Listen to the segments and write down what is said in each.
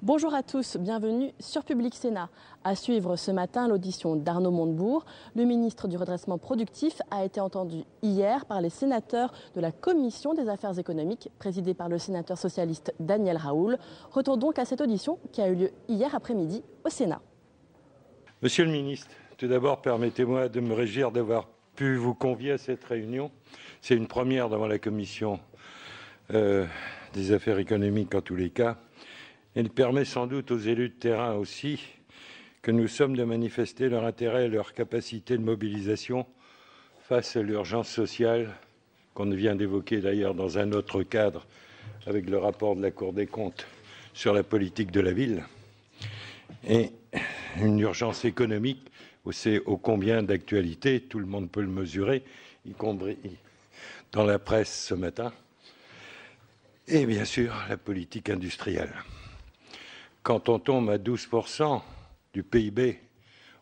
Bonjour à tous, bienvenue sur Public Sénat. À suivre ce matin l'audition d'Arnaud Montebourg. Le ministre du Redressement productif a été entendu hier par les sénateurs de la Commission des affaires économiques, présidée par le sénateur socialiste Daniel Raoul. Retour donc à cette audition qui a eu lieu hier après-midi au Sénat. Monsieur le ministre, tout d'abord, permettez-moi de me réjouir d'avoir pu vous convier à cette réunion. C'est une première devant la Commission des affaires économiques en tous les cas. Elle permet sans doute aux élus de terrain aussi que nous sommes de manifester leur intérêt et leur capacité de mobilisation face à l'urgence sociale qu'on vient d'évoquer d'ailleurs dans un autre cadre avec le rapport de la Cour des comptes sur la politique de la ville et une urgence économique où c'est ô combien d'actualité, tout le monde peut le mesurer, y compris dans la presse ce matin, et bien sûr la politique industrielle. Quand on tombe à 12% du PIB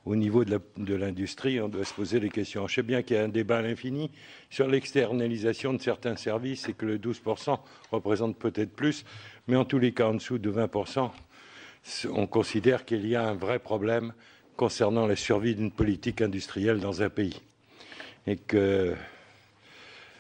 au niveau de l'industrie, on doit se poser des questions. Je sais bien qu'il y a un débat à l'infini sur l'externalisation de certains services et que le 12% représente peut-être plus, mais en tous les cas, en dessous de 20%, on considère qu'il y a un vrai problème concernant la survie d'une politique industrielle dans un pays. Et que,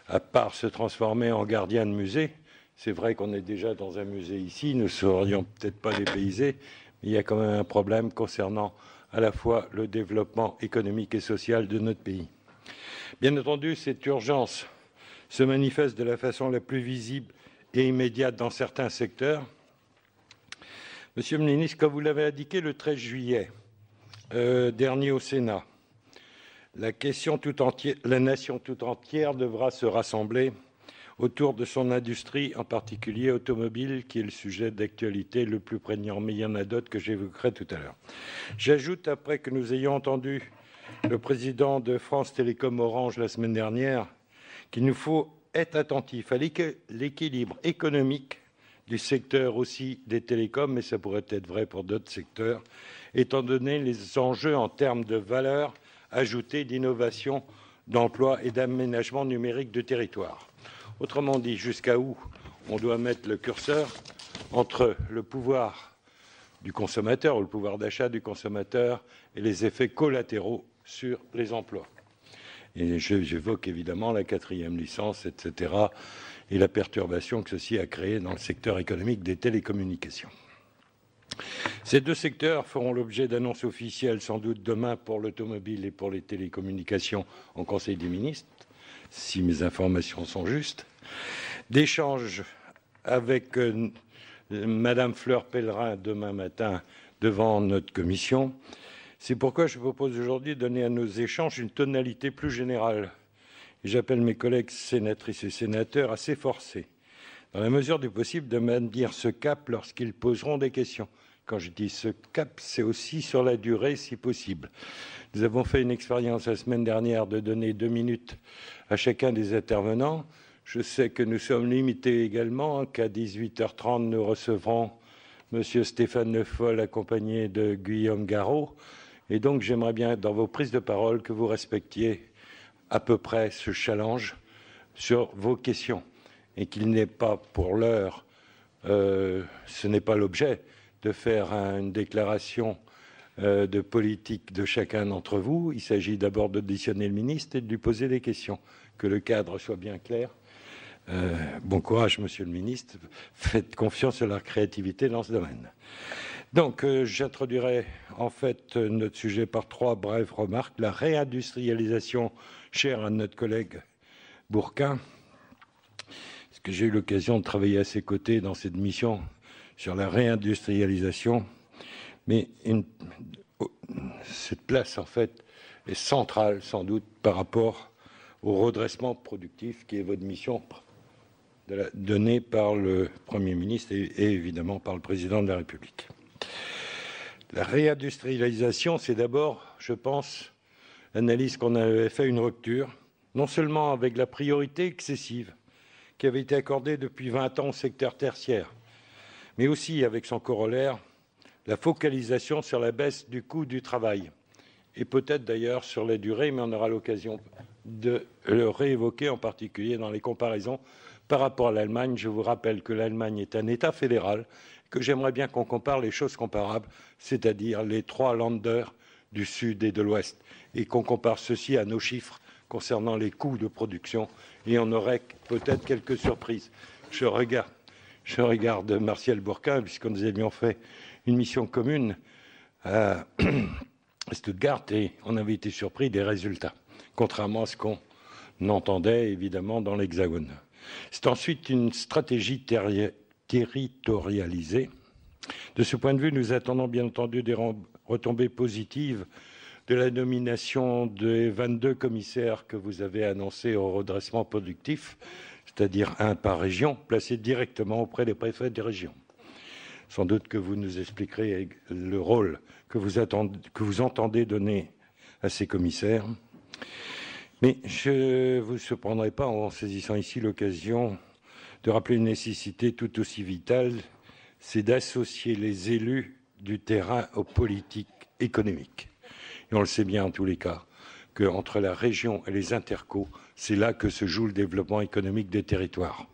à part se transformer en gardien de musée, c'est vrai qu'on est déjà dans un musée ici, nous ne serions peut-être pas dépaysés, mais il y a quand même un problème concernant à la fois le développement économique et social de notre pays. Bien entendu, cette urgence se manifeste de la façon la plus visible et immédiate dans certains secteurs. Monsieur le ministre, comme vous l'avez indiqué le 13 juillet dernier au Sénat, la nation tout entière devra se rassembler autour de son industrie, en particulier automobile, qui est le sujet d'actualité le plus prégnant. Mais il y en a d'autres que j'évoquerai tout à l'heure. J'ajoute, après que nous ayons entendu le président de France Télécom Orange la semaine dernière, qu'il nous faut être attentifs à l'équilibre économique du secteur aussi des télécoms, mais ça pourrait être vrai pour d'autres secteurs, étant donné les enjeux en termes de valeur ajoutée, d'innovation, d'emploi et d'aménagement numérique du territoire. Autrement dit, jusqu'à où on doit mettre le curseur entre le pouvoir du consommateur ou le pouvoir d'achat du consommateur et les effets collatéraux sur les emplois. Et j'évoque évidemment la 4e licence, etc., et la perturbation que ceci a créée dans le secteur économique des télécommunications. Ces deux secteurs feront l'objet d'annonces officielles sans doute demain pour l'automobile et pour les télécommunications en Conseil des ministres, si mes informations sont justes, d'échanges avec Madame Fleur Pellerin demain matin devant notre commission. C'est pourquoi je propose aujourd'hui de donner à nos échanges une tonalité plus générale. Et j'appelle mes collègues sénatrices et sénateurs à s'efforcer, dans la mesure du possible, de maintenir ce cap lorsqu'ils poseront des questions. Quand je dis ce cap, c'est aussi sur la durée, si possible. Nous avons fait une expérience la semaine dernière de donner 2 minutes à chacun des intervenants. Je sais que nous sommes limités également, qu'à 18h30, nous recevrons M. Stéphane Le Foll, accompagné de Guillaume Garot. Et donc, j'aimerais bien, dans vos prises de parole, que vous respectiez à peu près ce challenge sur vos questions. Et qu'il n'est pas, pour l'heure, ce n'est pas l'objet de faire une déclaration de politique de chacun d'entre vous. Il s'agit d'abord d'auditionner le ministre et de lui poser des questions. Que le cadre soit bien clair. Bon courage, Monsieur le ministre. Faites confiance à la créativité dans ce domaine. Donc, j'introduirai en fait notre sujet par 3 brèves remarques. La réindustrialisation, chère à notre collègue Bourquin, parce que j'ai eu l'occasion de travailler à ses côtés dans cette mission sur la réindustrialisation, mais cette place, en fait, est centrale, sans doute, par rapport au redressement productif qui est votre mission donnée par le Premier ministre et évidemment par le Président de la République. La réindustrialisation, c'est d'abord, je pense, l'analyse qu'on avait fait, une rupture, non seulement avec la priorité excessive qui avait été accordée depuis 20 ans au secteur tertiaire, mais aussi avec son corollaire, la focalisation sur la baisse du coût du travail, et peut-être d'ailleurs sur la durée, mais on aura l'occasion de le réévoquer, en particulier dans les comparaisons par rapport à l'Allemagne. Je vous rappelle que l'Allemagne est un État fédéral, que j'aimerais bien qu'on compare les choses comparables, c'est-à-dire les 3 Länder du Sud et de l'Ouest, et qu'on compare ceci à nos chiffres concernant les coûts de production, et on aurait peut-être quelques surprises. Je regarde Martial Bourquin, puisque nous avions fait une mission commune à Stuttgart, et on avait été surpris des résultats, contrairement à ce qu'on entendait évidemment dans l'Hexagone. C'est ensuite une stratégie territorialisée. De ce point de vue, nous attendons bien entendu des retombées positives de la nomination des 22 commissaires que vous avez annoncés au redressement productif, c'est-à-dire un par région, placé directement auprès des préfets des régions. Sans doute que vous nous expliquerez le rôle que vous entendez donner à ces commissaires. Mais je ne vous surprendrai pas en saisissant ici l'occasion de rappeler une nécessité tout aussi vitale, c'est d'associer les élus du terrain aux politiques économiques. Et on le sait bien en tous les cas, qu'entre la région et les intercos, c'est là que se joue le développement économique des territoires.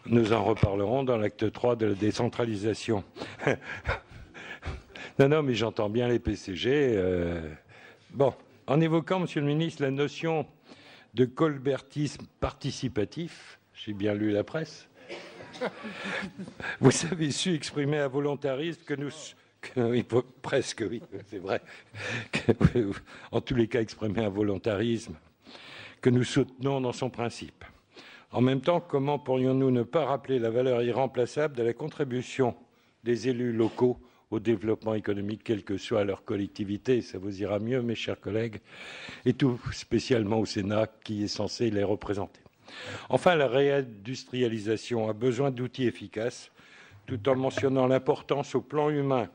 Nous en reparlerons dans l'acte 3 de la décentralisation. Non, mais j'entends bien les PCG. Bon, en évoquant, Monsieur le Ministre, la notion de colbertisme participatif, j'ai bien lu la presse, vous avez su exprimer un volontarisme que nous... oui, presque, oui, c'est vrai. En tous les cas, exprimer un volontarisme que nous soutenons dans son principe. En même temps, comment pourrions-nous ne pas rappeler la valeur irremplaçable de la contribution des élus locaux au développement économique, quelle que soit leur collectivité, ça vous ira mieux, mes chers collègues, et tout spécialement au Sénat, qui est censé les représenter. Enfin, la réindustrialisation a besoin d'outils efficaces, tout en mentionnant l'importance au plan humain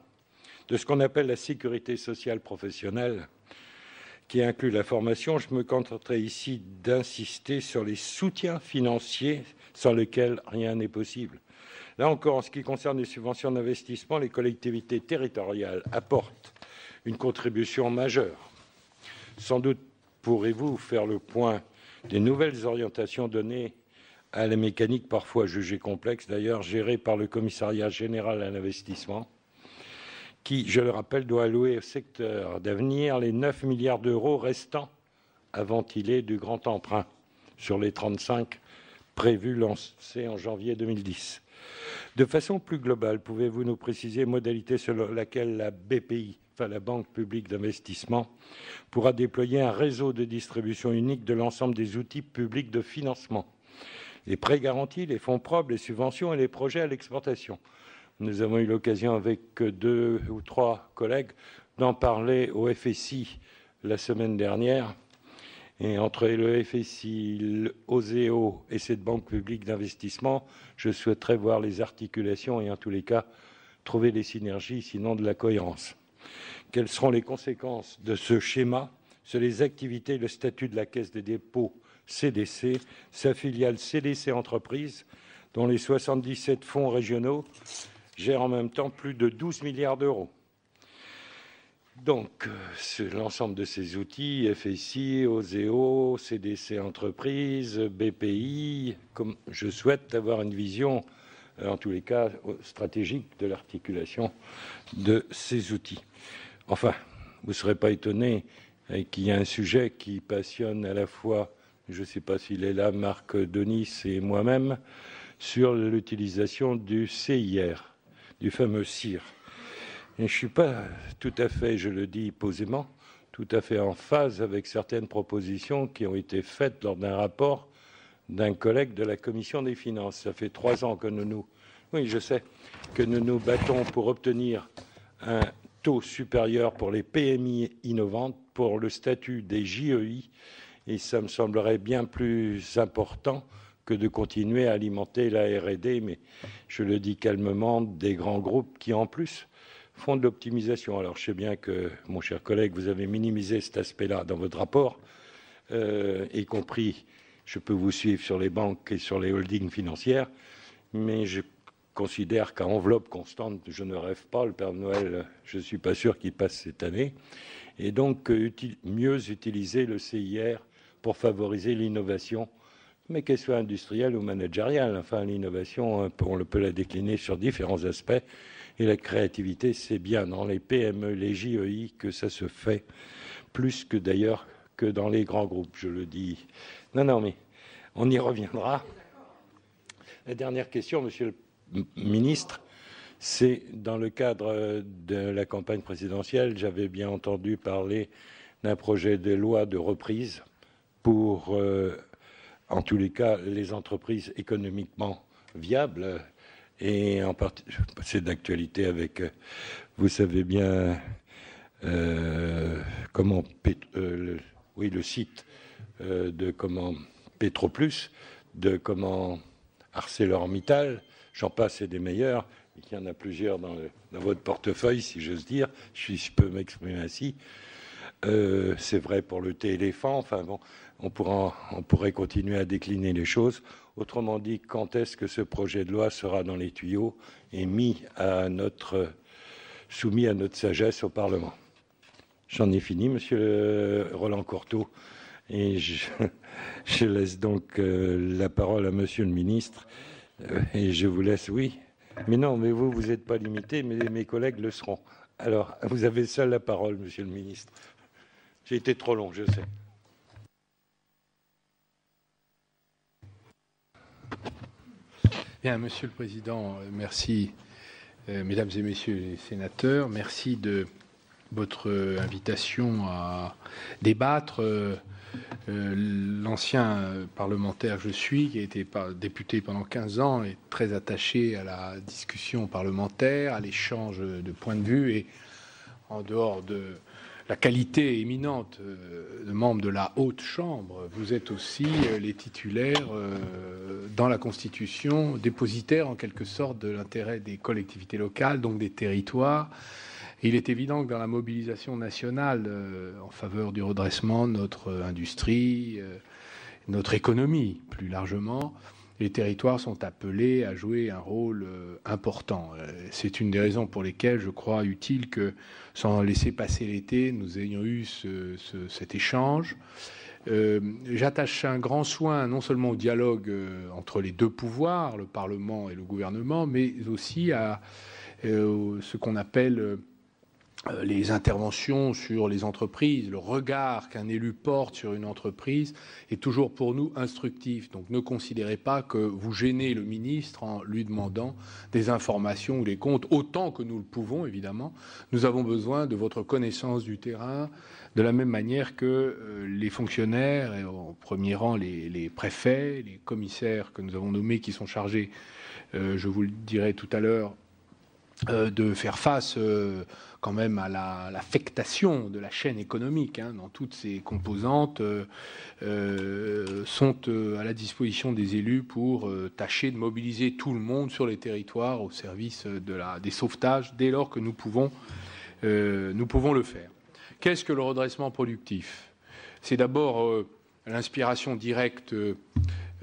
de ce qu'on appelle la sécurité sociale professionnelle, qui inclut la formation. Je me contenterai ici d'insister sur les soutiens financiers sans lesquels rien n'est possible. Là encore, en ce qui concerne les subventions d'investissement, les collectivités territoriales apportent une contribution majeure. Sans doute pourrez-vous faire le point des nouvelles orientations données à la mécanique parfois jugée complexe, d'ailleurs gérée par le Commissariat général à l'investissement, qui, je le rappelle, doit allouer au secteur d'avenir les 9 milliards d'euros restants à ventiler du grand emprunt sur les 35 prévus lancés en janvier 2010. De façon plus globale, pouvez-vous nous préciser les modalités selon lesquelles la BPI, enfin la Banque publique d'investissement, pourra déployer un réseau de distribution unique de l'ensemble des outils publics de financement, les prêts garantis, les fonds propres, les subventions et les projets à l'exportation? Nous avons eu l'occasion avec 2 ou 3 collègues d'en parler au FSI la semaine dernière. Et entre le FSI, le OSEO et cette banque publique d'investissement, je souhaiterais voir les articulations et en tous les cas trouver des synergies, sinon de la cohérence. Quelles seront les conséquences de ce schéma sur les activités et le statut de la Caisse des dépôts CDC, sa filiale CDC Entreprises, dont les 77 fonds régionaux gèrent en même temps plus de 12 milliards d'euros. Donc, l'ensemble de ces outils, FSI, OSEO, CDC Entreprises, BPI, comme je souhaite avoir une vision, en tous les cas, stratégique de l'articulation de ces outils. Enfin, vous ne serez pas étonné qu'il y a un sujet qui passionne à la fois, je ne sais pas s'il est là, Marc Denis et moi-même, sur l'utilisation du CIR, du fameux CIR. Et je ne suis pas tout à fait, je le dis posément, tout à fait en phase avec certaines propositions qui ont été faites lors d'un rapport d'un collègue de la Commission des finances. Ça fait 3 ans que nous nous battons pour obtenir un taux supérieur pour les PMI innovantes, pour le statut des JEI, et ça me semblerait bien plus important que de continuer à alimenter la R&D, mais je le dis calmement, des grands groupes qui, en plus, font de l'optimisation. Alors, je sais bien que, mon cher collègue, vous avez minimisé cet aspect-là dans votre rapport, y compris, je peux vous suivre sur les banques et sur les holdings financières, mais je considère qu'à enveloppe constante, je ne rêve pas, le Père Noël, je ne suis pas sûr qu'il passe cette année, et donc mieux utiliser le CIR pour favoriser l'innovation mais qu'elle soit industrielle ou managériale. Enfin, l'innovation, on peut la décliner sur différents aspects. Et la créativité, c'est bien dans les PME, les JEI que ça se fait, plus que d'ailleurs que dans les grands groupes, je le dis. Non, mais on y reviendra. La dernière question, Monsieur le Ministre, c'est dans le cadre de la campagne présidentielle, j'avais bien entendu parler d'un projet de loi de reprise pour, en tous les cas, les entreprises économiquement viables. Et en partie, c'est d'actualité avec, vous savez bien, comment le site de comment Petroplus, de comment ArcelorMittal, j'en passe et des meilleurs. Il y en a plusieurs dans votre portefeuille, si j'ose dire, si je peux m'exprimer ainsi. C'est vrai pour le thé éléphant. Enfin bon, on pourrait continuer à décliner les choses. Autrement dit, quand est-ce que ce projet de loi sera dans les tuyaux et soumis à notre sagesse au Parlement? J'en ai fini, Monsieur Roland Courteau, et je laisse donc la parole à Monsieur le Ministre, et je vous laisse, oui. Mais non, mais vous n'êtes pas limité, mais mes collègues le seront. Alors, vous avez seul la parole, Monsieur le Ministre. J'ai été trop long, je sais. Bien, Monsieur le Président, merci, Mesdames et Messieurs les sénateurs, merci de votre invitation à débattre. L'ancien parlementaire que je suis, qui a été député pendant 15 ans, est très attaché à la discussion parlementaire, à l'échange de points de vue, et en dehors de la qualité éminente de membre de la Haute Chambre, vous êtes aussi les titulaires dans la Constitution, dépositaires en quelque sorte de l'intérêt des collectivités locales, donc des territoires. Et il est évident que dans la mobilisation nationale en faveur du redressement de notre industrie, notre économie plus largement, les territoires sont appelés à jouer un rôle important. C'est une des raisons pour lesquelles je crois utile que, sans laisser passer l'été, nous ayons eu cet échange. J'attache un grand soin non seulement au dialogue entre les deux pouvoirs, le Parlement et le gouvernement, mais aussi à ce qu'on appelle les interventions sur les entreprises, le regard qu'un élu porte sur une entreprise est toujours pour nous instructif. Donc ne considérez pas que vous gênez le ministre en lui demandant des informations ou des comptes, autant que nous le pouvons, évidemment. Nous avons besoin de votre connaissance du terrain, de la même manière que les fonctionnaires, et au premier rang les préfets, les commissaires que nous avons nommés qui sont chargés, je vous le dirai tout à l'heure, de faire face quand même à l'affectation de la chaîne économique dans toutes ses composantes, sont à la disposition des élus pour tâcher de mobiliser tout le monde sur les territoires au service des sauvetages dès lors que nous pouvons le faire. Qu'est-ce que le redressement productif? C'est d'abord l'inspiration directe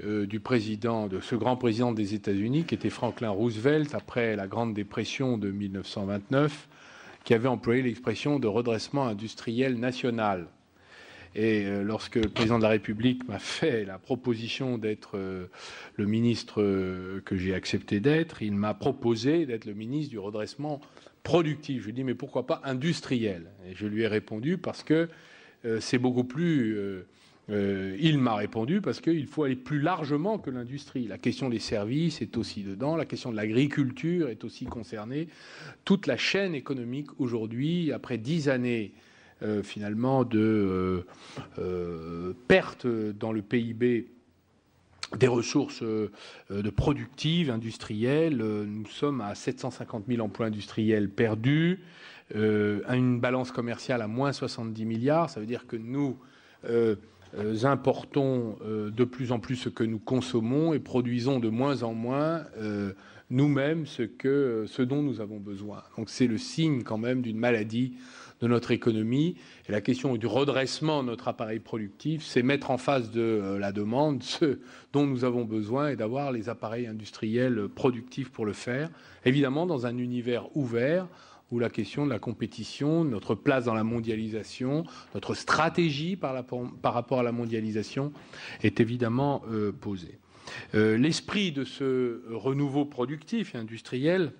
du président, de ce grand président des États-Unis, qui était Franklin Roosevelt, après la Grande Dépression de 1929, qui avait employé l'expression de redressement industriel national. Et lorsque le président de la République m'a fait la proposition d'être le ministre que j'ai accepté d'être, il m'a proposé d'être le ministre du redressement productif. Je lui ai dit, mais pourquoi pas industriel? Et je lui ai répondu parce que c'est beaucoup plus... il m'a répondu parce qu'il faut aller plus largement que l'industrie. La question des services est aussi dedans, la question de l'agriculture est aussi concernée. Toute la chaîne économique aujourd'hui, après 10 années finalement de perte dans le PIB des ressources productives, industrielles, nous sommes à 750 000 emplois industriels perdus, à une balance commerciale à moins 70 milliards. Ça veut dire que nous... importons de plus en plus ce que nous consommons et produisons de moins en moins nous-mêmes ce dont nous avons besoin. Donc c'est le signe quand même d'une maladie de notre économie. Et la question du redressement de notre appareil productif, c'est mettre en face de la demande ce dont nous avons besoin et d'avoir les appareils industriels productifs pour le faire. Évidemment, dans un univers ouvert, où la question de la compétition, notre place dans la mondialisation, notre stratégie par rapport à la mondialisation est évidemment posée. L'esprit de ce renouveau productif et industriel,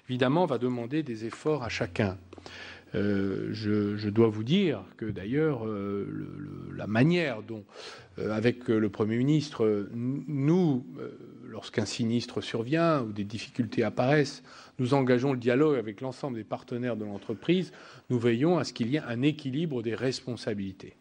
évidemment, va demander des efforts à chacun. Je dois vous dire que d'ailleurs, la manière dont, avec le Premier ministre, nous, lorsqu'un sinistre survient ou des difficultés apparaissent, nous engageons le dialogue avec l'ensemble des partenaires de l'entreprise, nous veillons à ce qu'il y ait un équilibre des responsabilités.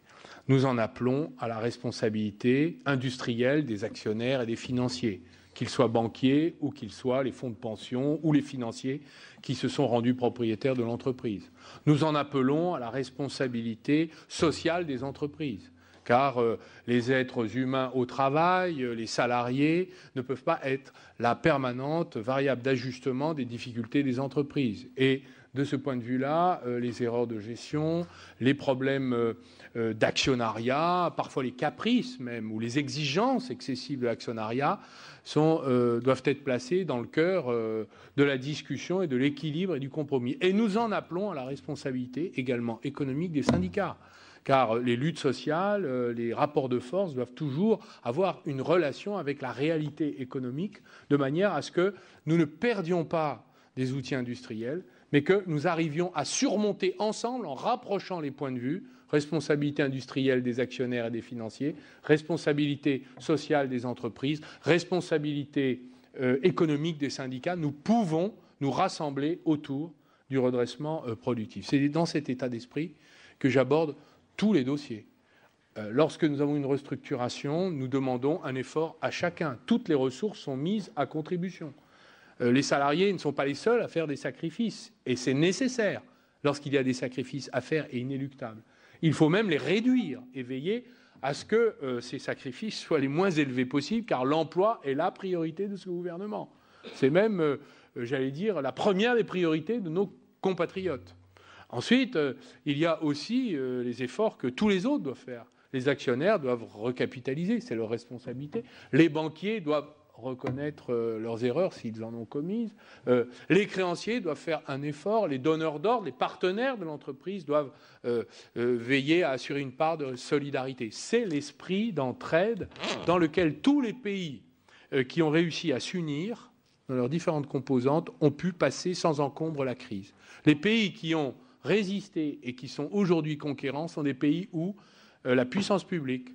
Nous en appelons à la responsabilité industrielle des actionnaires et des financiers, qu'ils soient banquiers ou qu'ils soient les fonds de pension ou les financiers qui se sont rendus propriétaires de l'entreprise. Nous en appelons à la responsabilité sociale des entreprises, car les êtres humains au travail, les salariés, ne peuvent pas être la permanente variable d'ajustement des difficultés des entreprises. Et de ce point de vue-là, les erreurs de gestion, les problèmes d'actionnariat, parfois les caprices même, ou les exigences excessives de l'actionnariat, doivent être placés dans le cœur de la discussion et de l'équilibre et du compromis. Et nous en appelons à la responsabilité également économique des syndicats, car les luttes sociales, les rapports de force doivent toujours avoir une relation avec la réalité économique, de manière à ce que nous ne perdions pas des outils industriels, mais que nous arrivions à surmonter ensemble, en rapprochant les points de vue, responsabilité industrielle des actionnaires et des financiers, responsabilité sociale des entreprises, responsabilité économique des syndicats. Nous pouvons nous rassembler autour du redressement productif. C'est dans cet état d'esprit que j'aborde tous les dossiers. Lorsque nous avons une restructuration, nous demandons un effort à chacun. Toutes les ressources sont mises à contribution. Les salariés ne sont pas les seuls à faire des sacrifices, et c'est nécessaire lorsqu'il y a des sacrifices à faire et inéluctables. Il faut même les réduire et veiller à ce que ces sacrifices soient les moins élevés possibles, car l'emploi est la priorité de ce gouvernement. C'est même, j'allais dire, la première des priorités de nos compatriotes. Ensuite, il y a aussi les efforts que tous les autres doivent faire. Les actionnaires doivent recapitaliser, c'est leur responsabilité. Les banquiers doivent reconnaître leurs erreurs s'ils en ont commises. Les créanciers doivent faire un effort. Les donneurs d'ordre, les partenaires de l'entreprise doivent veiller à assurer une part de solidarité. C'est l'esprit d'entraide dans lequel tous les pays qui ont réussi à s'unir dans leurs différentes composantes ont pu passer sans encombre la crise. Les pays qui ont résisté et qui sont aujourd'hui conquérants sont des pays où la puissance publique,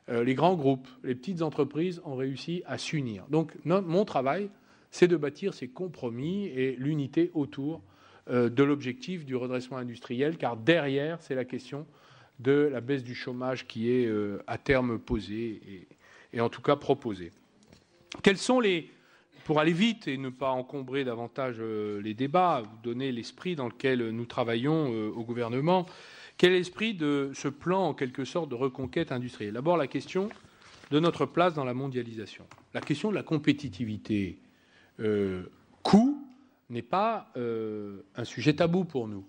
les grands groupes, les petites entreprises ont réussi à s'unir. Donc mon travail, c'est de bâtir ces compromis et l'unité autour de l'objectif du redressement industriel, car derrière, c'est la question de la baisse du chômage qui est à terme posée et en tout cas proposée. Quels sont pour aller vite et ne pas encombrer davantage les débats, vous donner l'esprit dans lequel nous travaillons au gouvernement, quel est l'esprit de ce plan, en quelque sorte, de reconquête industrielle? D'abord, la question de notre place dans la mondialisation. La question de la compétitivité. Coût n'est pas un sujet tabou pour nous.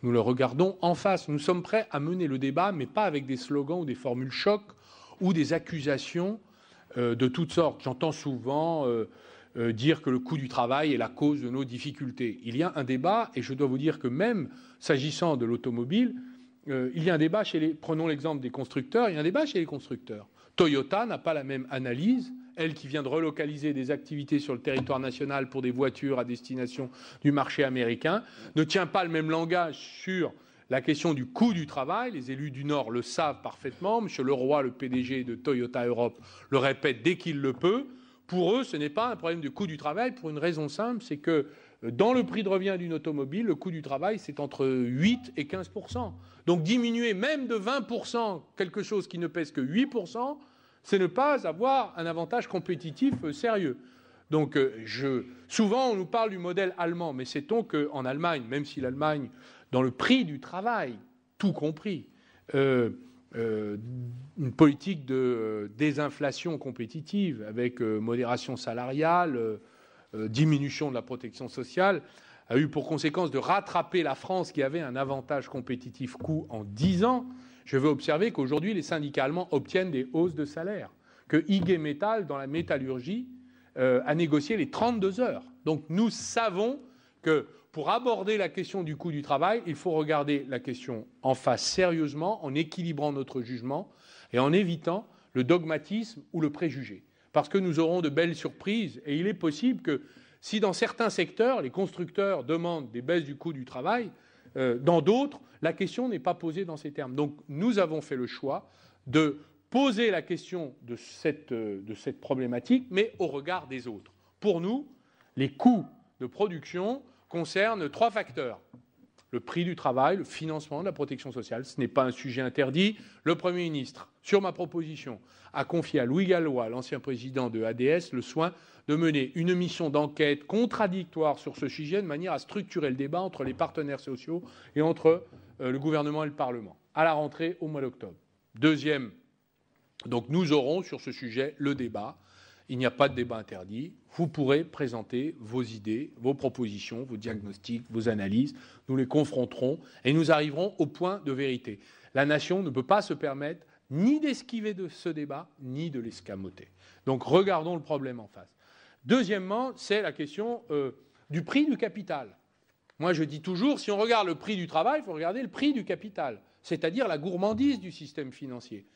Nous le regardons en face. Nous sommes prêts à mener le débat, mais pas avec des slogans ou des formules choc ou des accusations de toutes sortes. J'entends souvent dire que le coût du travail est la cause de nos difficultés. Il y a un débat, et je dois vous dire que même s'agissant de l'automobile, il y a un débat prenons l'exemple des constructeurs, il y a un débat chez les constructeurs. Toyota n'a pas la même analyse, elle qui vient de relocaliser des activités sur le territoire national pour des voitures à destination du marché américain, ne tient pas le même langage sur la question du coût du travail. Les élus du Nord le savent parfaitement. M. Leroy, le PDG de Toyota Europe, le répète dès qu'il le peut. Pour eux, ce n'est pas un problème de coût du travail pour une raison simple, c'est que dans le prix de revient d'une automobile, le coût du travail, c'est entre 8 et 15%. Donc diminuer même de 20% quelque chose qui ne pèse que 8%, c'est ne pas avoir un avantage compétitif sérieux. Donc souvent, on nous parle du modèle allemand, mais sait-on qu'en Allemagne, même si l'Allemagne, dans le prix du travail, tout compris, une politique de désinflation compétitive avec modération salariale, diminution de la protection sociale, a eu pour conséquence de rattraper la France qui avait un avantage compétitif coût en 10 ans. Je vais observer qu'aujourd'hui, les syndicats allemands obtiennent des hausses de salaire, que IG Metall, dans la métallurgie, a négocié les 32 heures. Donc nous savons que pour aborder la question du coût du travail, il faut regarder la question en face sérieusement, en équilibrant notre jugement et en évitant le dogmatisme ou le préjugé. Parce que nous aurons de belles surprises et il est possible que si dans certains secteurs, les constructeurs demandent des baisses du coût du travail, dans d'autres, la question n'est pas posée dans ces termes. Donc nous avons fait le choix de poser la question de cette problématique, mais au regard des autres. Pour nous, les coûts de production concernent 3 facteurs. Le prix du travail, le financement de la protection sociale. Ce n'est pas un sujet interdit. Le Premier ministre, sur ma proposition, a confié à Louis Gallois, l'ancien président de ADS, le soin de mener une mission d'enquête contradictoire sur ce sujet de manière à structurer le débat entre les partenaires sociaux et entre le gouvernement et le Parlement, à la rentrée au mois d'octobre. Deuxième, donc nous aurons sur ce sujet le débat. Il n'y a pas de débat interdit. Vous pourrez présenter vos idées, vos propositions, vos diagnostics, vos analyses. Nous les confronterons et nous arriverons au point de vérité. La nation ne peut pas se permettre ni d'esquiver de ce débat, ni de l'escamoter. Donc regardons le problème en face. Deuxièmement, c'est la question du prix du capital. Moi, je dis toujours, si on regarde le prix du travail, il faut regarder le prix du capital, c'est-à-dire la gourmandise du système financier.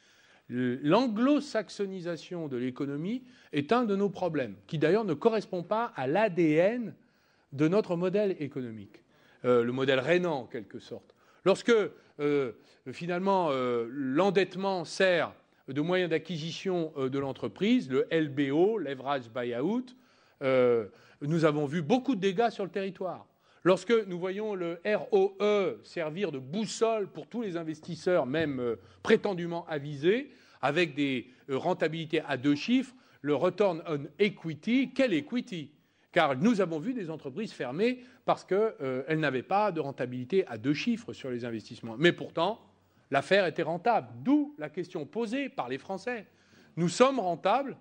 L'anglo-saxonisation de l'économie est un de nos problèmes, qui d'ailleurs ne correspond pas à l'ADN de notre modèle économique, le modèle rhénan en quelque sorte. Lorsque finalement l'endettement sert de moyen d'acquisition de l'entreprise, le LBO, leverage buyout, nous avons vu beaucoup de dégâts sur le territoire. Lorsque nous voyons le ROE servir de boussole pour tous les investisseurs, même prétendument avisés, avec des rentabilités à 2 chiffres, le return on equity, quel equity ? Car nous avons vu des entreprises fermer parce qu'elles n'avaient pas de rentabilité à 2 chiffres sur les investissements. Mais pourtant, l'affaire était rentable, d'où la question posée par les Français. Nous sommes rentables,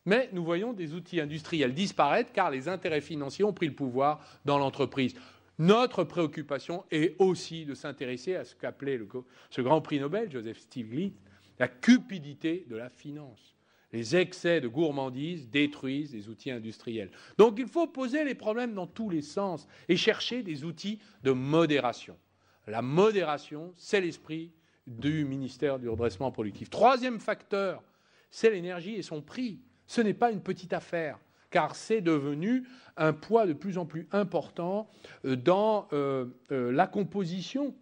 mais nous voyons des outils industriels disparaître car les intérêts financiers ont pris le pouvoir dans l'entreprise. Notre préoccupation est aussi de s'intéresser à ce qu'appelait ce grand prix Nobel, Joseph Stiglitz, la cupidité de la finance. Les excès de gourmandise détruisent les outils industriels. Donc il faut poser les problèmes dans tous les sens et chercher des outils de modération. La modération, c'est l'esprit du ministère du redressement productif. Troisième facteur, c'est l'énergie et son prix. Ce n'est pas une petite affaire, car c'est devenu un poids de plus en plus important dans la composition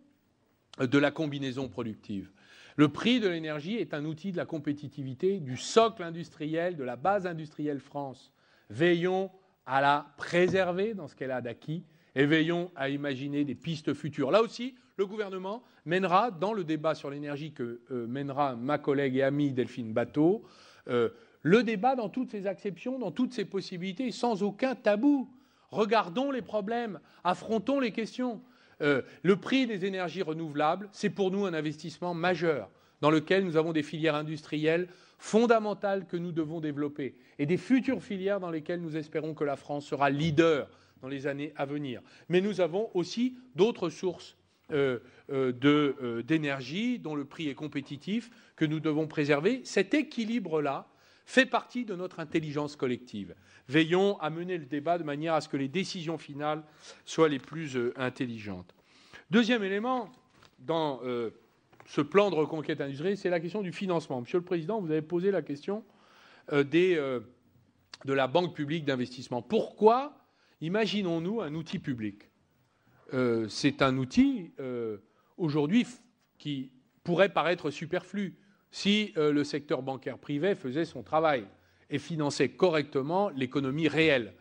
de la combinaison productive. Le prix de l'énergie est un outil de la compétitivité, du socle industriel, de la base industrielle France. Veillons à la préserver dans ce qu'elle a d'acquis et veillons à imaginer des pistes futures. Là aussi, le gouvernement mènera, dans le débat sur l'énergie que mènera ma collègue et amie Delphine Batho, le débat dans toutes ses acceptions, dans toutes ses possibilités, sans aucun tabou. Regardons les problèmes, affrontons les questions. Le prix des énergies renouvelables, c'est pour nous un investissement majeur dans lequel nous avons des filières industrielles fondamentales que nous devons développer et des futures filières dans lesquelles nous espérons que la France sera leader dans les années à venir. Mais nous avons aussi d'autres sources d'énergie dont le prix est compétitif que nous devons préserver. Cet équilibre-là fait partie de notre intelligence collective. Veillons à mener le débat de manière à ce que les décisions finales soient les plus intelligentes. Deuxième élément, dans ce plan de reconquête industrielle, c'est la question du financement. Monsieur le Président, vous avez posé la question de la Banque publique d'investissement. Pourquoi imaginons-nous un outil public ? C'est un outil, aujourd'hui, qui pourrait paraître superflu si le secteur bancaire privé faisait son travail et finançait correctement l'économie réelle,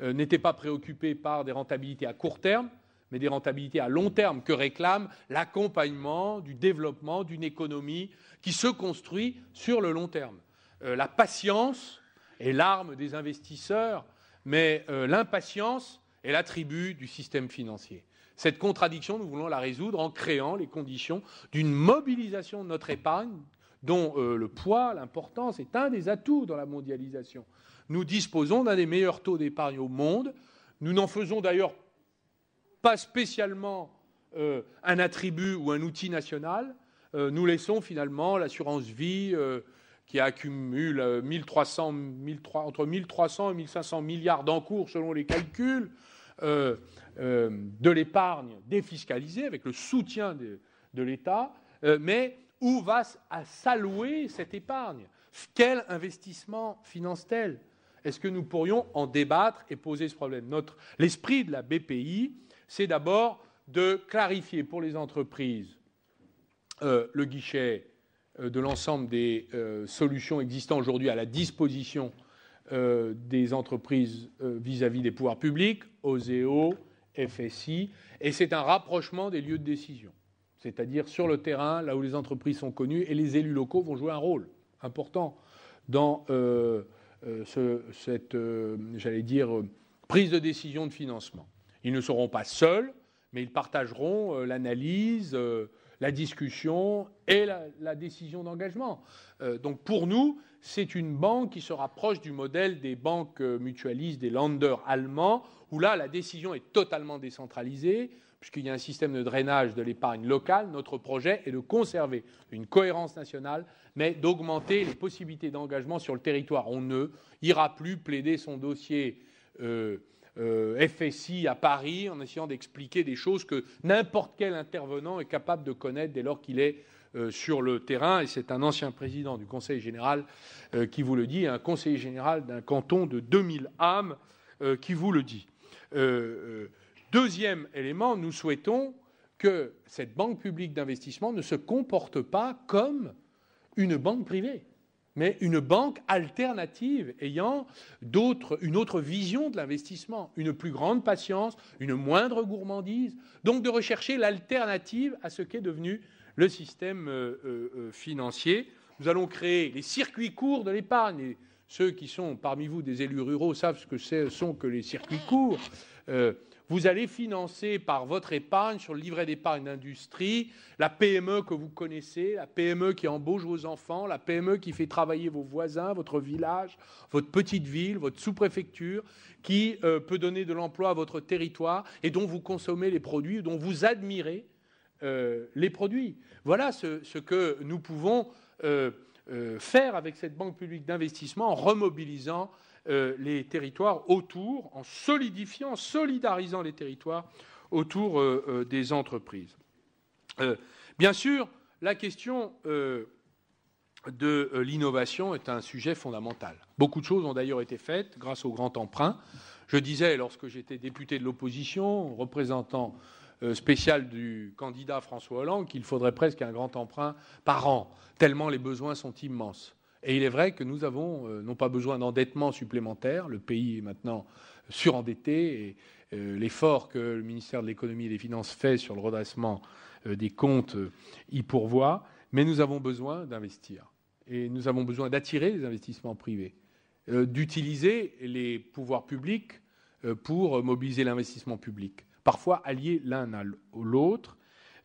n'était pas préoccupé par des rentabilités à court terme, mais des rentabilités à long terme que réclame l'accompagnement du développement d'une économie qui se construit sur le long terme. La patience est l'arme des investisseurs, mais l'impatience est l'attribut du système financier. Cette contradiction, nous voulons la résoudre en créant les conditions d'une mobilisation de notre épargne dont le poids, l'importance est un des atouts dans la mondialisation. Nous disposons d'un des meilleurs taux d'épargne au monde. Nous n'en faisons d'ailleurs pas spécialement un attribut ou un outil national. Nous laissons finalement l'assurance vie qui accumule entre 1 300 et 1 500 milliards d'encours selon les calculs, de l'épargne défiscalisée, avec le soutien de l'État, mais où va s'allouer cette épargne? Quel investissement finance-t-elle? Est-ce que nous pourrions en débattre et poser ce problème? L'esprit de la BPI, c'est d'abord de clarifier pour les entreprises le guichet de l'ensemble des solutions existantes aujourd'hui à la disposition des entreprises vis-à-vis des pouvoirs publics, OSEO, FSI, et c'est un rapprochement des lieux de décision. C'est-à-dire sur le terrain, là où les entreprises sont connues, et les élus locaux vont jouer un rôle important dans cette prise de décision de financement. Ils ne seront pas seuls, mais ils partageront l'analyse, la discussion et la décision d'engagement. Donc pour nous, c'est une banque qui se rapproche du modèle des banques mutualistes, des Länder allemands, où là, la décision est totalement décentralisée, puisqu'il y a un système de drainage de l'épargne locale. Notre projet est de conserver une cohérence nationale, mais d'augmenter les possibilités d'engagement sur le territoire. On ne ira plus plaider son dossier FSI à Paris en essayant d'expliquer des choses que n'importe quel intervenant est capable de connaître dès lors qu'il est sur le terrain. Et c'est un ancien président du Conseil général qui vous le dit, un conseiller général d'un canton de 2000 âmes qui vous le dit. Deuxième élément, nous souhaitons que cette banque publique d'investissement ne se comporte pas comme une banque privée, mais une banque alternative ayant une autre vision de l'investissement, une plus grande patience, une moindre gourmandise, donc de rechercher l'alternative à ce qu'est devenu le système financier. Nous allons créer les circuits courts de l'épargne. Et ceux qui sont parmi vous des élus ruraux savent ce que sont que les circuits courts. Vous allez financer par votre épargne, sur le livret d'épargne d'industrie, la PME que vous connaissez, la PME qui embauche vos enfants, la PME qui fait travailler vos voisins, votre village, votre petite ville, votre sous-préfecture, qui peut donner de l'emploi à votre territoire et dont vous consommez les produits, dont vous admirez les produits. Voilà ce que nous pouvons faire avec cette banque publique d'investissement en remobilisant les territoires autour, en solidifiant, en solidarisant les territoires autour des entreprises. Bien sûr, la question de l'innovation est un sujet fondamental. Beaucoup de choses ont d'ailleurs été faites grâce au grand emprunt. Je disais, lorsque j'étais député de l'opposition, représentant spécial du candidat François Hollande, qu'il faudrait presque un grand emprunt par an, tellement les besoins sont immenses. Et il est vrai que nous avons non pas besoin d'endettement supplémentaire, le pays est maintenant surendetté, et l'effort que le ministère de l'économie et des finances fait sur le redressement des comptes y pourvoit, mais nous avons besoin d'investir. Et nous avons besoin d'attirer les investissements privés, d'utiliser les pouvoirs publics pour mobiliser l'investissement public, parfois alliés l'un à l'autre.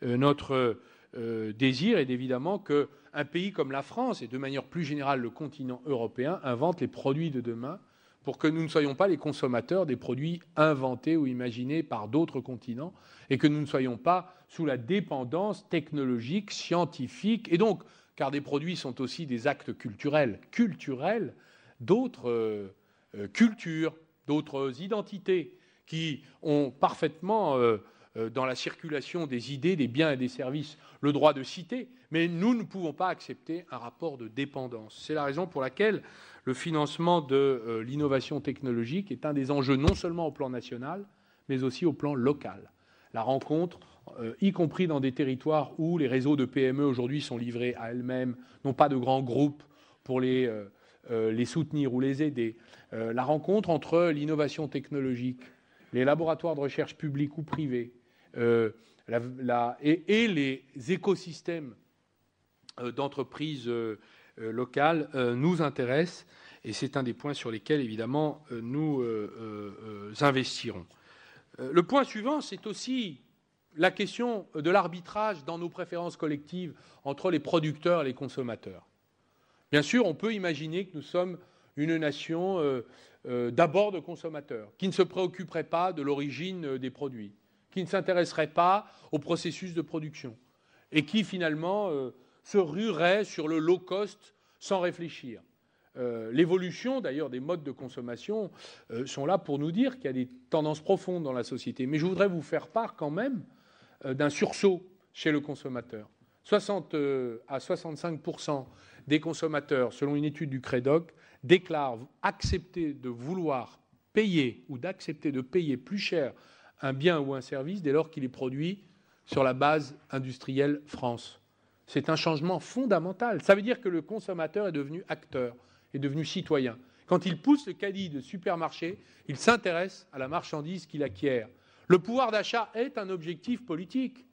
Notre désir est évidemment qu'un pays comme la France, et de manière plus générale le continent européen, invente les produits de demain pour que nous ne soyons pas les consommateurs des produits inventés ou imaginés par d'autres continents et que nous ne soyons pas sous la dépendance technologique, scientifique, et donc, car des produits sont aussi des actes culturels d'autres cultures, d'autres identités qui ont parfaitement dans la circulation des idées, des biens et des services, le droit de citer, mais nous ne pouvons pas accepter un rapport de dépendance. C'est la raison pour laquelle le financement de l'innovation technologique est un des enjeux non seulement au plan national, mais aussi au plan local. La rencontre, y compris dans des territoires où les réseaux de PME aujourd'hui sont livrés à elles-mêmes, n'ont pas de grands groupes pour les soutenir ou les aider. La rencontre entre l'innovation technologique, les laboratoires de recherche publics ou privés, et les écosystèmes d'entreprises locales nous intéressent, et c'est un des points sur lesquels, évidemment, nous investirons. Le point suivant, c'est aussi la question de l'arbitrage dans nos préférences collectives entre les producteurs et les consommateurs. Bien sûr, on peut imaginer que nous sommes une nation d'abord de consommateurs, qui ne se préoccuperait pas de l'origine des produits, qui ne s'intéresserait pas au processus de production, et qui finalement se ruerait sur le low cost sans réfléchir. l'évolution d'ailleurs des modes de consommation sont là pour nous dire qu'il y a des tendances profondes dans la société. Mais je voudrais vous faire part quand même d'un sursaut chez le consommateur. 60 à 65% des consommateurs, selon une étude du Crédoc, déclarent accepter de vouloir payer ou d'accepter de payer plus cher un bien ou un service dès lors qu'il est produit sur la base industrielle France. C'est un changement fondamental. Ça veut dire que le consommateur est devenu acteur, est devenu citoyen. Quand il pousse le caddie de supermarché, il s'intéresse à la marchandise qu'il acquiert. Le pouvoir d'achat est un objectif politique,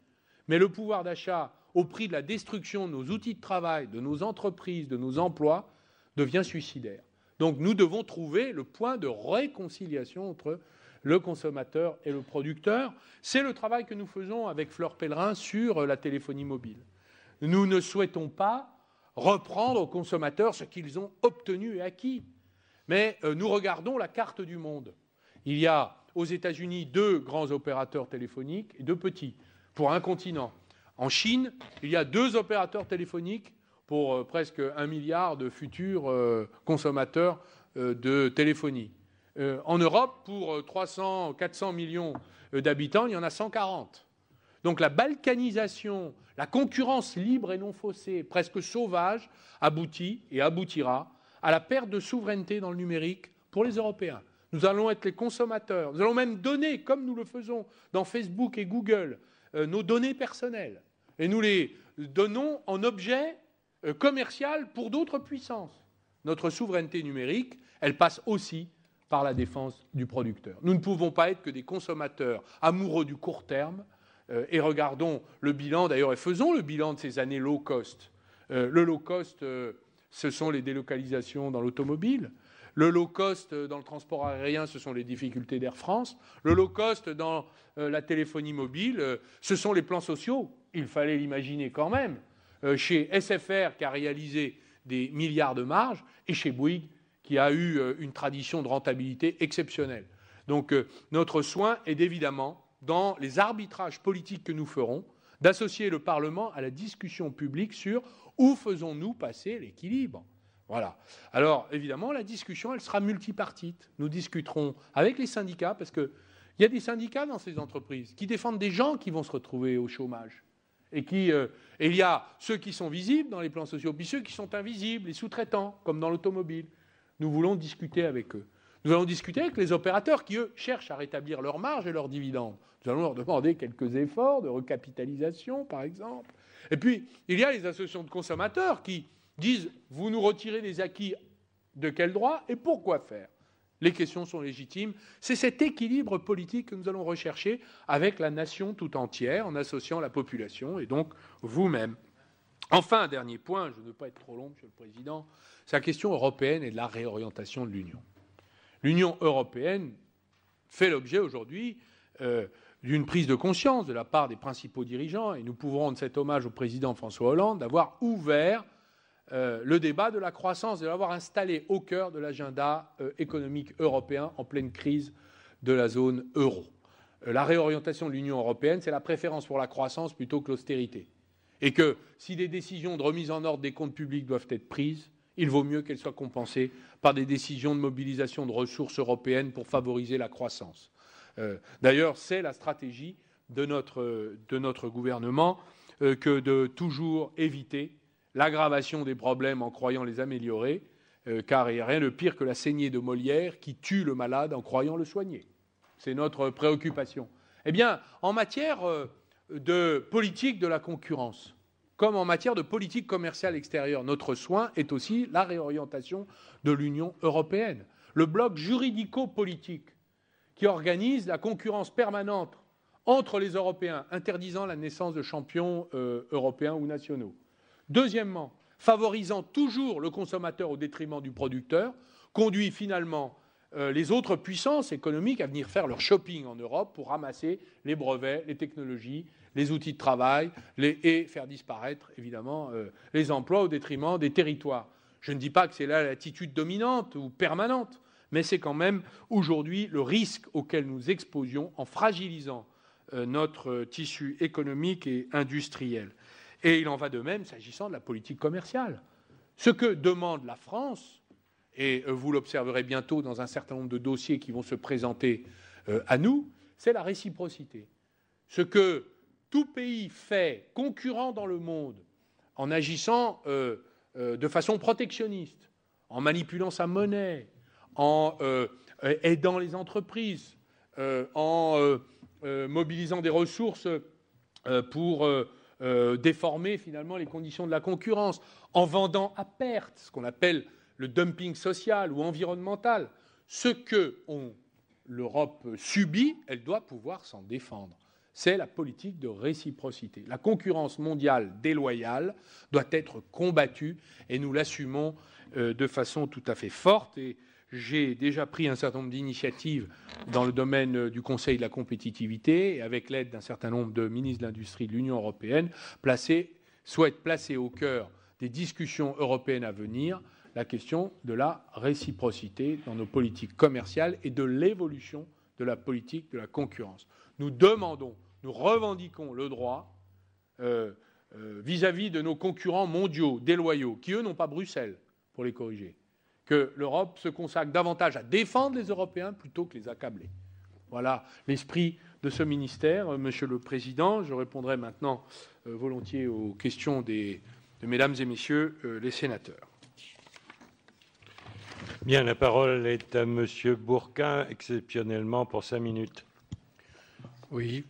mais le pouvoir d'achat au prix de la destruction de nos outils de travail, de nos entreprises, de nos emplois, devient suicidaire. Donc nous devons trouver le point de réconciliation entre le consommateur et le producteur. C'est le travail que nous faisons avec Fleur Pellerin sur la téléphonie mobile. Nous ne souhaitons pas reprendre aux consommateurs ce qu'ils ont obtenu et acquis. Mais nous regardons la carte du monde. Il y a aux États-Unis 2 grands opérateurs téléphoniques et 2 petits pour un continent. En Chine, il y a 2 opérateurs téléphoniques pour presque 1 milliard de futurs consommateurs de téléphonie. En Europe, pour 300-400 millions d'habitants, il y en a 140. Donc la balkanisation, la concurrence libre et non faussée, presque sauvage, aboutit et aboutira à la perte de souveraineté dans le numérique pour les Européens. Nous allons être les consommateurs. Nous allons même donner, comme nous le faisons dans Facebook et Google, nos données personnelles. Et nous les donnons en objet commercial pour d'autres puissances. Notre souveraineté numérique, elle passe aussi par la défense du producteur. Nous ne pouvons pas être que des consommateurs amoureux du court terme et regardons le bilan, d'ailleurs, et faisons le bilan de ces années low cost. Le low cost, ce sont les délocalisations dans l'automobile. Le low cost dans le transport aérien, ce sont les difficultés d'Air France. Le low cost dans la téléphonie mobile, ce sont les plans sociaux. Il fallait l'imaginer quand même. Chez SFR, qui a réalisé des milliards de marge, et chez Bouygues, qui a eu une tradition de rentabilité exceptionnelle. Donc notre soin est évidemment, dans les arbitrages politiques que nous ferons, d'associer le Parlement à la discussion publique sur où faisons-nous passer l'équilibre. Voilà. Alors, évidemment, la discussion, elle sera multipartite. Nous discuterons avec les syndicats, parce qu'il y a des syndicats dans ces entreprises qui défendent des gens qui vont se retrouver au chômage. Et il y a ceux qui sont visibles dans les plans sociaux, puis ceux qui sont invisibles, les sous-traitants, comme dans l'automobile. Nous voulons discuter avec eux. Nous allons discuter avec les opérateurs qui, eux, cherchent à rétablir leurs marges et leurs dividendes. Nous allons leur demander quelques efforts de recapitalisation, par exemple. Et puis, il y a les associations de consommateurs qui disent « Vous nous retirez des acquis de quel droit et pourquoi faire ?» Les questions sont légitimes. C'est cet équilibre politique que nous allons rechercher avec la nation tout entière, en associant la population et donc vous-même. Enfin, un dernier point, je ne veux pas être trop long, Monsieur le Président, c'est la question européenne et de la réorientation de l'Union. L'Union européenne fait l'objet aujourd'hui d'une prise de conscience de la part des principaux dirigeants, et nous pouvons rendre cet hommage au président François Hollande d'avoir ouvert le débat de la croissance, de l'avoir installé au cœur de l'agenda économique européen en pleine crise de la zone euro. La réorientation de l'Union européenne, c'est la préférence pour la croissance plutôt que l'austérité. Et que si des décisions de remise en ordre des comptes publics doivent être prises, il vaut mieux qu'elles soient compensées par des décisions de mobilisation de ressources européennes pour favoriser la croissance. D'ailleurs, c'est la stratégie de notre gouvernement que de toujours éviter l'aggravation des problèmes en croyant les améliorer, car il n'y a rien de pire que la saignée de Molière qui tue le malade en croyant le soigner. C'est notre préoccupation. Eh bien, en matière de politique de la concurrence, comme en matière de politique commerciale extérieure, notre soin est aussi la réorientation de l'Union européenne. Le bloc juridico-politique qui organise la concurrence permanente entre les Européens, interdisant la naissance de champions européens ou nationaux. Deuxièmement, favorisant toujours le consommateur au détriment du producteur, conduit finalement les autres puissances économiques à venir faire leur shopping en Europe pour ramasser les brevets, les technologies, les outils de travail et faire disparaître, évidemment, les emplois au détriment des territoires. Je ne dis pas que c'est là l'attitude dominante ou permanente, mais c'est quand même aujourd'hui le risque auquel nous exposions en fragilisant notre tissu économique et industriel. Et il en va de même s'agissant de la politique commerciale. Ce que demande la France, et vous l'observerez bientôt dans un certain nombre de dossiers qui vont se présenter à nous, c'est la réciprocité. Ce que tout pays fait concurrent dans le monde en agissant de façon protectionniste, en manipulant sa monnaie, en aidant les entreprises, en mobilisant des ressources pour déformer finalement les conditions de la concurrence, en vendant à perte, ce qu'on appelle le dumping social ou environnemental. Ce que l'Europe subit, elle doit pouvoir s'en défendre. C'est la politique de réciprocité. La concurrence mondiale déloyale doit être combattue et nous l'assumons de façon tout à fait forte. Et j'ai déjà pris un certain nombre d'initiatives dans le domaine du Conseil de la compétitivité et avec l'aide d'un certain nombre de ministres de l'Industrie de l'Union européenne, souhaite placer au cœur des discussions européennes à venir la question de la réciprocité dans nos politiques commerciales et de l'évolution de la politique de la concurrence. Nous demandons, nous revendiquons le droit vis-à-vis de nos concurrents mondiaux déloyaux, qui eux n'ont pas Bruxelles pour les corriger, que l'Europe se consacre davantage à défendre les Européens plutôt que les accabler. Voilà l'esprit de ce ministère, Monsieur le Président. Je répondrai maintenant volontiers aux questions de Mesdames et Messieurs les sénateurs. Bien, la parole est à Monsieur Bourquin, exceptionnellement pour 5 minutes. Oui,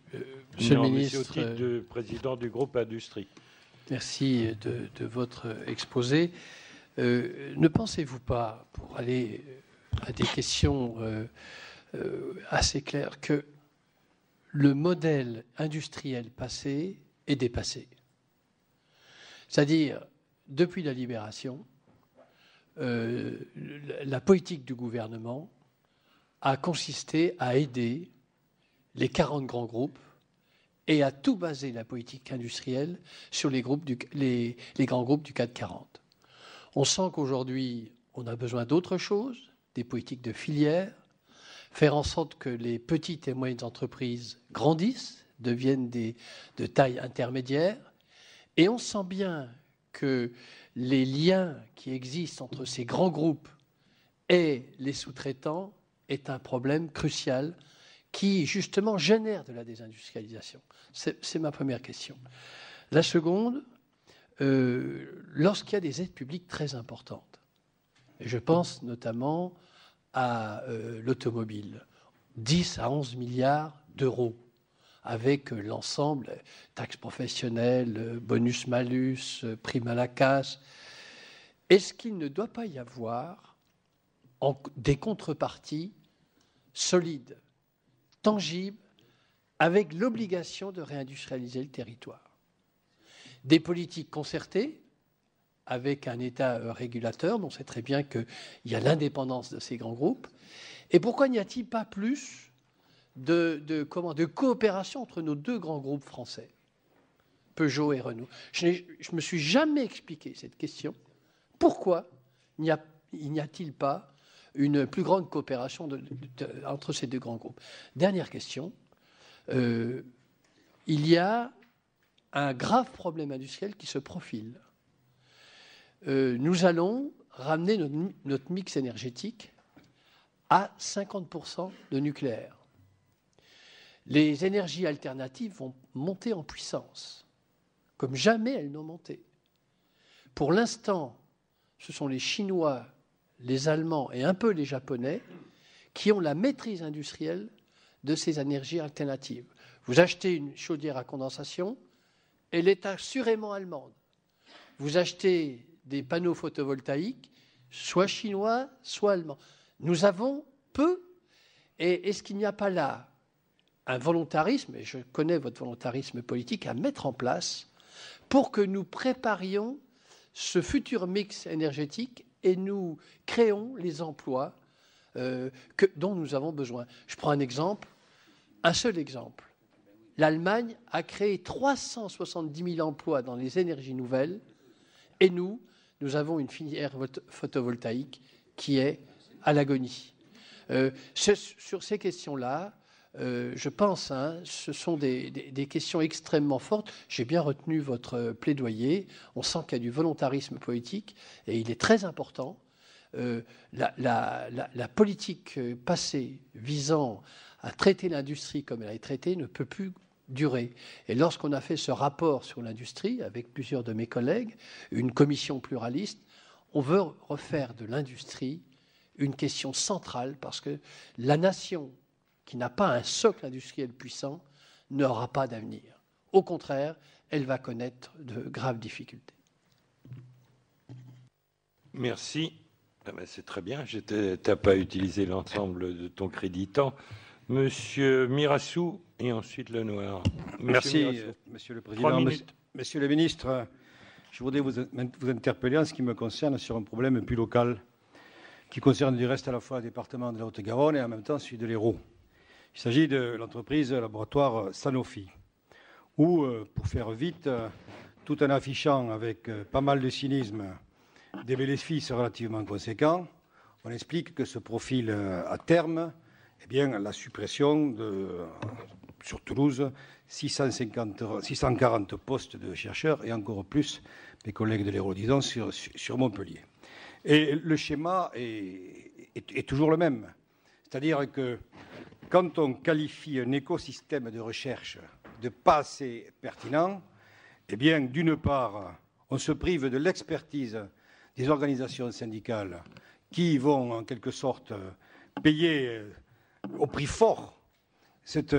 Monsieur le ministre. Au titre de président du groupe Industrie. Merci de votre exposé. Ne pensez-vous pas, pour aller à des questions assez claires, que le modèle industriel passé est dépassé? C'est-à-dire, depuis la libération, la politique du gouvernement a consisté à aider les 40 grands groupes et à tout baser la politique industrielle sur les grands groupes du CAC 40. On sent qu'aujourd'hui, on a besoin d'autre chose, des politiques de filière, faire en sorte que les petites et moyennes entreprises grandissent, deviennent de taille intermédiaire, et on sent bien que les liens qui existent entre ces grands groupes et les sous-traitants est un problème crucial qui, justement, génère de la désindustrialisation. C'est ma première question. La seconde, lorsqu'il y a des aides publiques très importantes, et je pense notamment à l'automobile, 10 à 11 milliards d'euros, avec l'ensemble, taxes professionnelles, bonus-malus, prime à la casse. Est-ce qu'il ne doit pas y avoir des contreparties solides, tangibles, avec l'obligation de réindustrialiser le territoire? Des politiques concertées, avec un État régulateur, dont on sait très bien qu'il y a l'indépendance de ces grands groupes. Et pourquoi n'y a-t-il pas plus de coopération entre nos deux grands groupes français, Peugeot et Renault? Je ne me suis jamais expliqué cette question. Pourquoi n'y a-t-il pas une plus grande coopération entre ces deux grands groupes? Dernière question. Il y a un grave problème industriel qui se profile. Nous allons ramener notre mix énergétique à 50% de nucléaire. Les énergies alternatives vont monter en puissance, comme jamais elles n'ont monté. Pour l'instant, ce sont les Chinois, les Allemands et un peu les Japonais qui ont la maîtrise industrielle de ces énergies alternatives. Vous achetez une chaudière à condensation, elle est assurément allemande. Vous achetez des panneaux photovoltaïques, soit chinois, soit allemands. Nous avons peu, et est-ce qu'il n'y a pas là un volontarisme, et je connais votre volontarisme politique, à mettre en place pour que nous préparions ce futur mix énergétique et nous créons les emplois dont nous avons besoin? Je prends un exemple, un seul exemple. L'Allemagne a créé 370 000 emplois dans les énergies nouvelles et nous avons une filière photovoltaïque qui est à l'agonie. Sur ces questions-là, je pense, ce sont des questions extrêmement fortes. J'ai bien retenu votre plaidoyer. On sent qu'il y a du volontarisme politique et il est très important la politique passée visant à traiter l'industrie comme elle est traitée ne peut plus durer. Et lorsqu'on a fait ce rapport sur l'industrie avec plusieurs de mes collègues, une commission pluraliste, on veut refaire de l'industrie une question centrale parce que la nation qui n'a pas un socle industriel puissant n'aura pas d'avenir. Au contraire, elle va connaître de graves difficultés. Merci. Ah ben c'est très bien. Tu n'as pas utilisé l'ensemble de ton crédit temps. Monsieur Mirassou et ensuite Lenoir. Merci, Monsieur le Président. Monsieur le Ministre, je voudrais vous interpeller en ce qui me concerne sur un problème plus local qui concerne du reste à la fois le département de la Haute-Garonne et en même temps celui de l'Hérault. Il s'agit de l'entreprise laboratoire Sanofi, où, pour faire vite, tout en affichant avec pas mal de cynisme des bénéfices relativement conséquents, on explique que se profile à terme la suppression sur Toulouse 640 postes de chercheurs et encore plus, mes collègues de l'Hérault, disons, sur Montpellier. Et le schéma est toujours le même. C'est-à-dire que quand on qualifie un écosystème de recherche de pas assez pertinent, d'une part, on se prive de l'expertise des organisations syndicales qui vont en quelque sorte payer au prix fort cette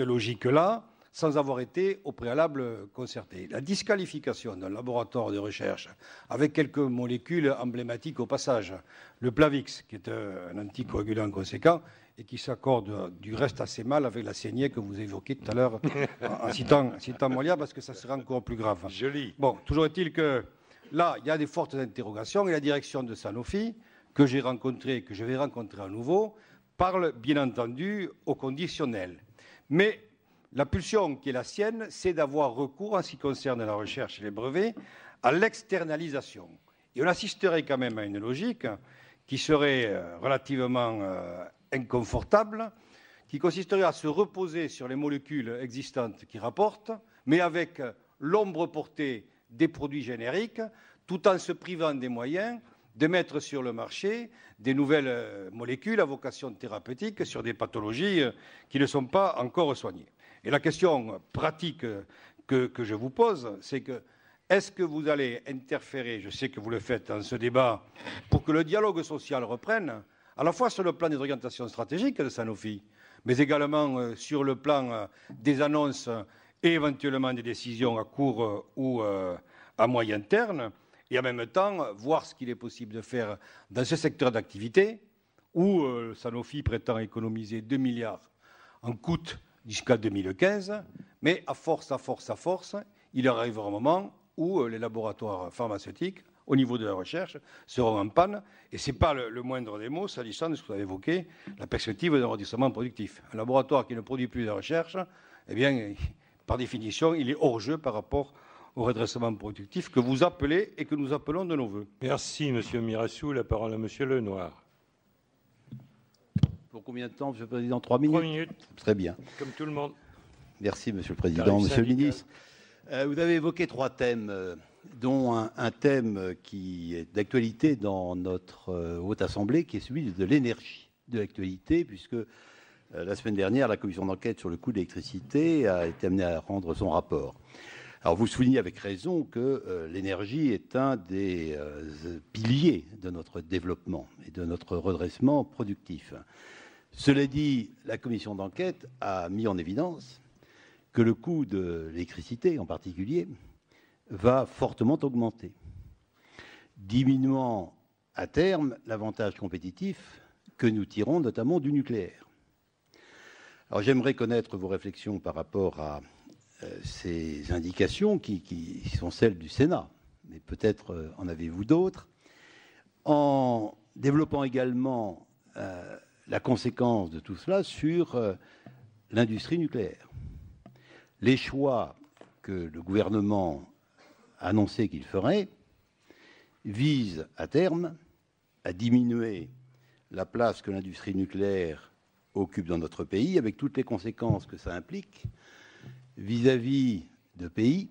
logique-là, sans avoir été au préalable concerté. La disqualification d'un laboratoire de recherche avec quelques molécules emblématiques au passage, le Plavix, qui est un anticoagulant conséquent et qui s'accorde du reste assez mal avec la saignée que vous évoquiez tout à l'heure en citant Molière, parce que ça serait encore plus grave. Joli. Bon, toujours est-il que là, il y a des fortes interrogations et la direction de Sanofi, que j'ai rencontrée, que je vais rencontrer à nouveau, parle bien entendu au conditionnel. Mais la pulsion qui est la sienne, c'est d'avoir recours, en ce qui concerne la recherche et les brevets, à l'externalisation. Et on assisterait quand même à une logique qui serait relativement inconfortable, qui consisterait à se reposer sur les molécules existantes qui rapportent, mais avec l'ombre portée des produits génériques, tout en se privant des moyens de mettre sur le marché des nouvelles molécules à vocation thérapeutique sur des pathologies qui ne sont pas encore soignées. Et la question pratique que je vous pose, c'est que est-ce que vous allez interférer, je sais que vous le faites dans ce débat, pour que le dialogue social reprenne, à la fois sur le plan des orientations stratégiques de Sanofi, mais également sur le plan des annonces et éventuellement des décisions à court ou à moyen terme, et en même temps voir ce qu'il est possible de faire dans ce secteur d'activité où Sanofi prétend économiser 2 milliards en coûts jusqu'à 2015, mais à force, il arrivera un moment où les laboratoires pharmaceutiques, au niveau de la recherche, seront en panne. Et ce n'est pas le moindre des mots, s'agissant de ce que vous avez évoqué, la perspective d'un redressement productif. Un laboratoire qui ne produit plus de recherche, par définition, il est hors jeu par rapport au redressement productif que vous appelez et que nous appelons de nos voeux. Merci, Monsieur Mirassou. La parole à Monsieur Lenoir. Pour combien de temps, Monsieur le Président? 3 minutes. 3 minutes. Très bien. Comme tout le monde. Merci, Monsieur le Président. Monsieur le Ministre, vous avez évoqué 3 thèmes, dont un thème qui est d'actualité dans notre Haute Assemblée, qui est celui de l'énergie de l'actualité, puisque la semaine dernière, la commission d'enquête sur le coût de l'électricité a été amenée à rendre son rapport. Alors, vous soulignez avec raison que l'énergie est un des piliers de notre développement et de notre redressement productif. Cela dit, la commission d'enquête a mis en évidence que le coût de l'électricité, en particulier, va fortement augmenter, diminuant à terme l'avantage compétitif que nous tirons notamment du nucléaire. Alors, j'aimerais connaître vos réflexions par rapport à ces indications qui sont celles du Sénat, mais peut-être en avez-vous d'autres, en développant également la conséquence de tout cela sur l'industrie nucléaire. Les choix que le gouvernement a annoncé qu'il ferait visent à terme à diminuer la place que l'industrie nucléaire occupe dans notre pays, avec toutes les conséquences que ça implique vis-à-vis de pays